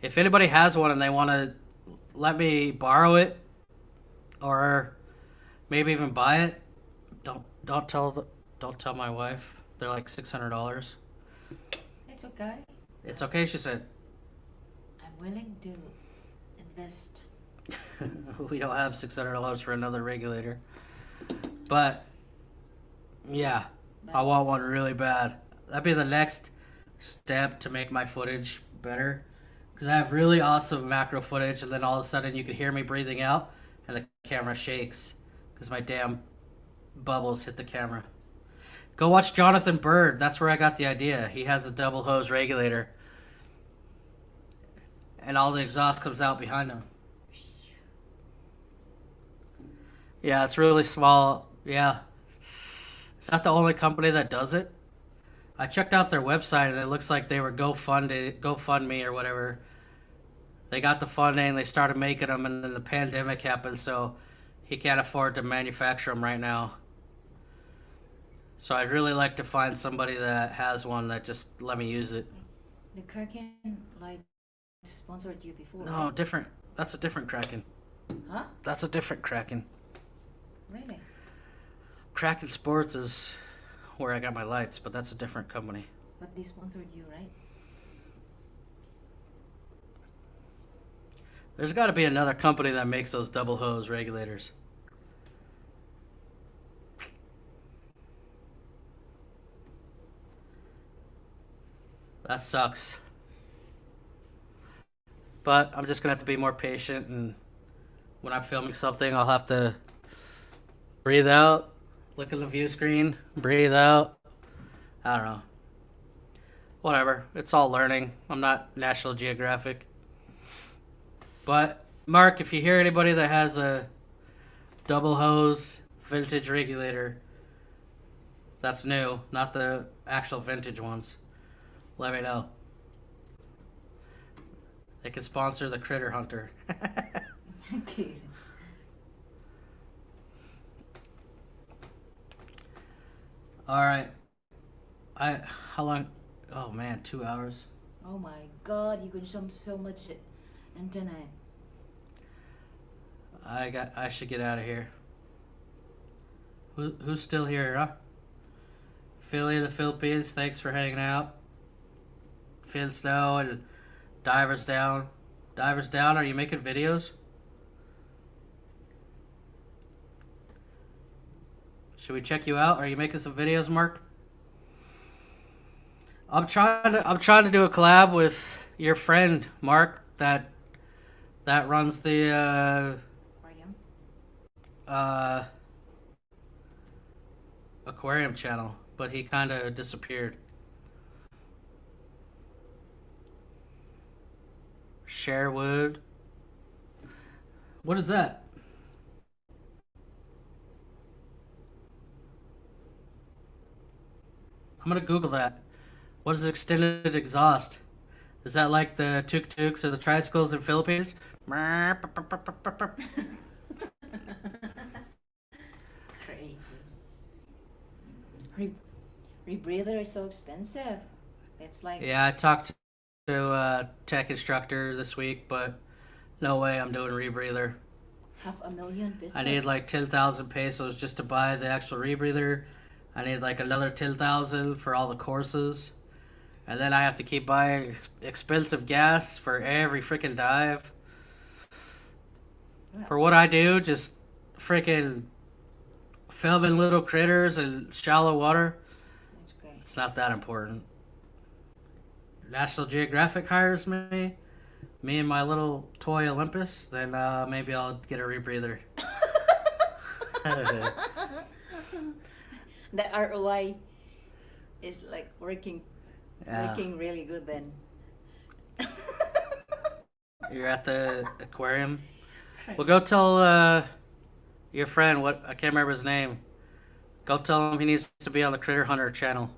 If anybody has one and they want to let me borrow it, or maybe even buy it, don't tell my wife. They're like $600. It's okay. It's okay, she said. I'm willing to invest. We don't have $600 for another regulator. But yeah, I want one really bad. That'd be the next step to make my footage better. Because I have really awesome macro footage, and then all of a sudden you could hear me breathing out, and the camera shakes because my damn bubbles hit the camera. Go watch Jonathan Bird. That's where I got the idea. He has a double hose regulator, and all the exhaust comes out behind him. Yeah, it's really small. Yeah. Is that the only company that does it? I checked out their website, and it looks like they were GoFundMe or whatever. They got the funding, they started making them, and then the pandemic happened, so he can't afford to manufacture them right now. So I'd really like to find somebody that has one that just let me use it. The Kraken sponsored you before. No, right? different. That's a different Kraken. Huh? That's a different Kraken. Really? Kraken Sports is where I got my lights, but that's a different company. But they sponsored you, right? There's got to be another company that makes those double hose regulators. That sucks. But I'm just going to have to be more patient, and when I'm filming something, I'll have to breathe out, look at the view screen, breathe out. I don't know. Whatever. It's all learning. I'm not National Geographic. But, Mark, if you hear anybody that has a double hose vintage regulator that's new, not the actual vintage ones, let me know. They can sponsor the Critter Hunter. Okay. All right. How long? Oh man, 2 hours. Oh my god, you consume so much internet. I should get out of here. Who's still here, huh? Philly, the Philippines. Thanks for hanging out. Finn Snow and Divers Down. Divers Down, are you making videos? Should we check you out? Are you making some videos, Mark? I'm trying to do a collab with your friend Mark that runs the Aquarium? aquarium channel, but he kind of disappeared. Sherwood. What is that? I'm gonna Google that. What is extended exhaust? Is that like the tuk-tuks or the tricycles in Philippines? Crazy. Rebreather is so expensive. It's like Yeah, I talked to a tech instructor this week, but no way I'm doing rebreather. $500,000 pesos. I need like 10,000 pesos just to buy the actual rebreather. I need like another 10,000 for all the courses. And then I have to keep buying expensive gas for every freaking dive. For what I do, just freaking filming little critters in shallow water. That's great. It's not that important. National Geographic hires me and my little toy Olympus, then maybe I'll get a rebreather. The ROI is like working Yeah. really good then. You're at the aquarium. Well, go tell your friend what I can't remember his name. Go tell him he needs to be on the Critter Hunter channel.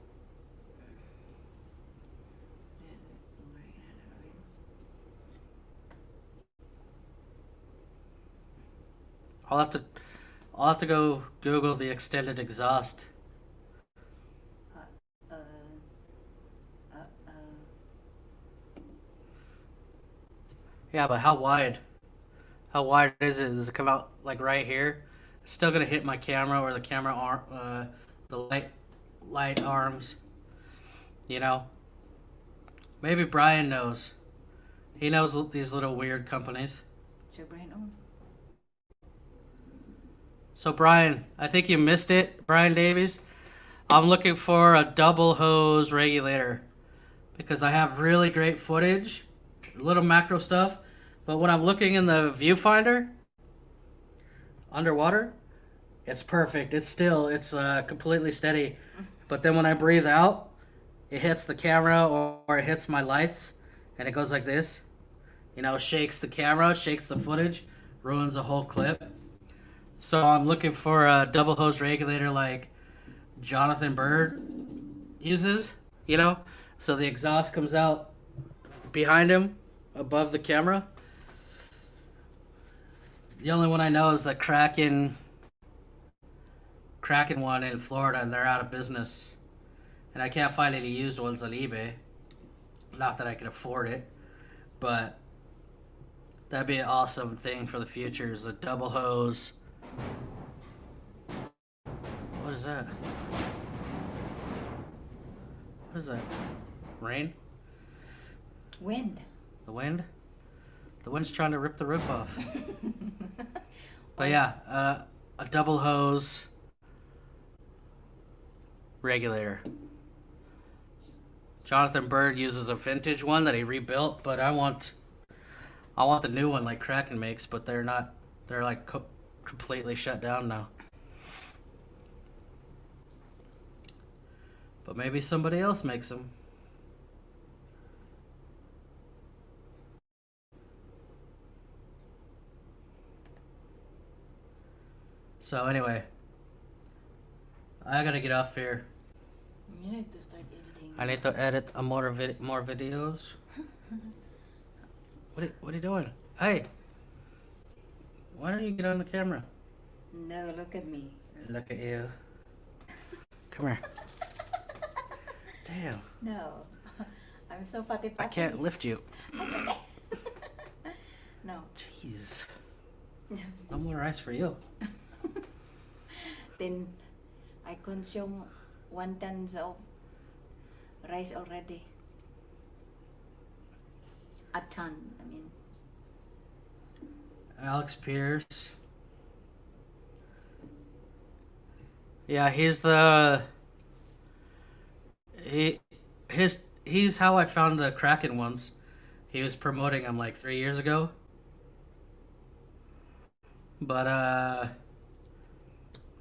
I'll have to go Google the extended exhaust. Uh, Yeah, but how wide? How wide is it? Does it come out like right here? It's still gonna hit my camera or the camera arm, the light arms. You know. Maybe Brian knows. He knows these little weird companies. so Brian on. So Brian, I think you missed it, Brian Davies. I'm looking for a double hose regulator because I have really great footage, little macro stuff, but when I'm looking in the viewfinder underwater, it's perfect. It's completely steady. But then when I breathe out, it hits the camera or it hits my lights and it goes like this. You know, shakes the camera, shakes the footage, ruins the whole clip. So I'm looking for a double hose regulator like Jonathan Bird uses, you know? So the exhaust comes out behind him, above the camera. The only one I know is the Kraken one in Florida, and they're out of business. And I can't find any used ones on eBay. Not that I can afford it, but that'd be an awesome thing for the future is a double hose. What is that? What is that? Rain? Wind. The wind? The wind's trying to rip the roof off. But yeah, a double hose regulator. Jonathan Bird uses a vintage one that he rebuilt, but I want the new one like Kraken makes, but they're not. They're like completely shut down now. But maybe somebody else makes them. So anyway, I gotta get off here. You need to start editing. I need to edit more videos. What are you doing? Hey, why don't you get on the camera? No, look at me. Look at you. Come here. Damn. No. I'm so fatty. I can't lift you. No. Jeez. No more rice for you. Then I consume 1 ton of rice already. A ton, I mean. Alex Pierce. Yeah, he's the he's how I found the Kraken ones. He was promoting them like 3 years ago. But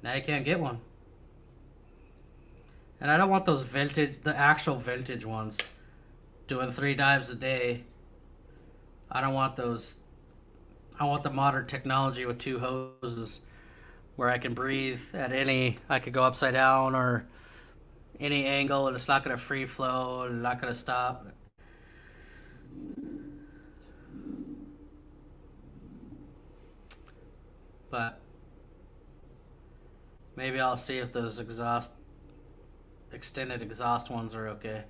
now you can't get one. And I don't want those the actual vintage ones doing 3 dives a day. I don't want those. I want the modern technology with 2 hoses where I can breathe at I could go upside down or any angle and it's not going to free flow and not going to stop. But maybe I'll see if those extended exhaust ones are okay.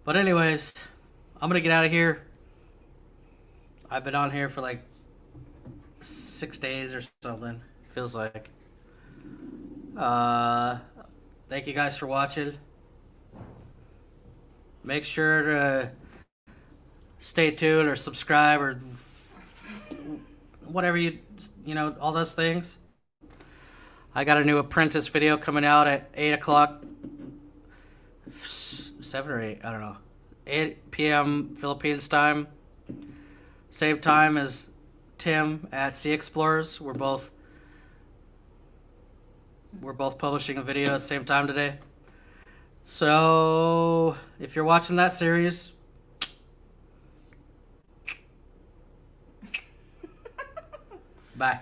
But anyways, I'm going to get out of here. I've been on here for like 6 days or something, feels like. Thank you guys for watching. Make sure to stay tuned or subscribe or whatever you know, all those things. I got a new apprentice video coming out at 8 o'clock, 7 or 8, I don't know, 8 p.m. Philippines time. Same time as Tim at Sea Explorers. We're both publishing a video at the same time today. So if you're watching that series, bye.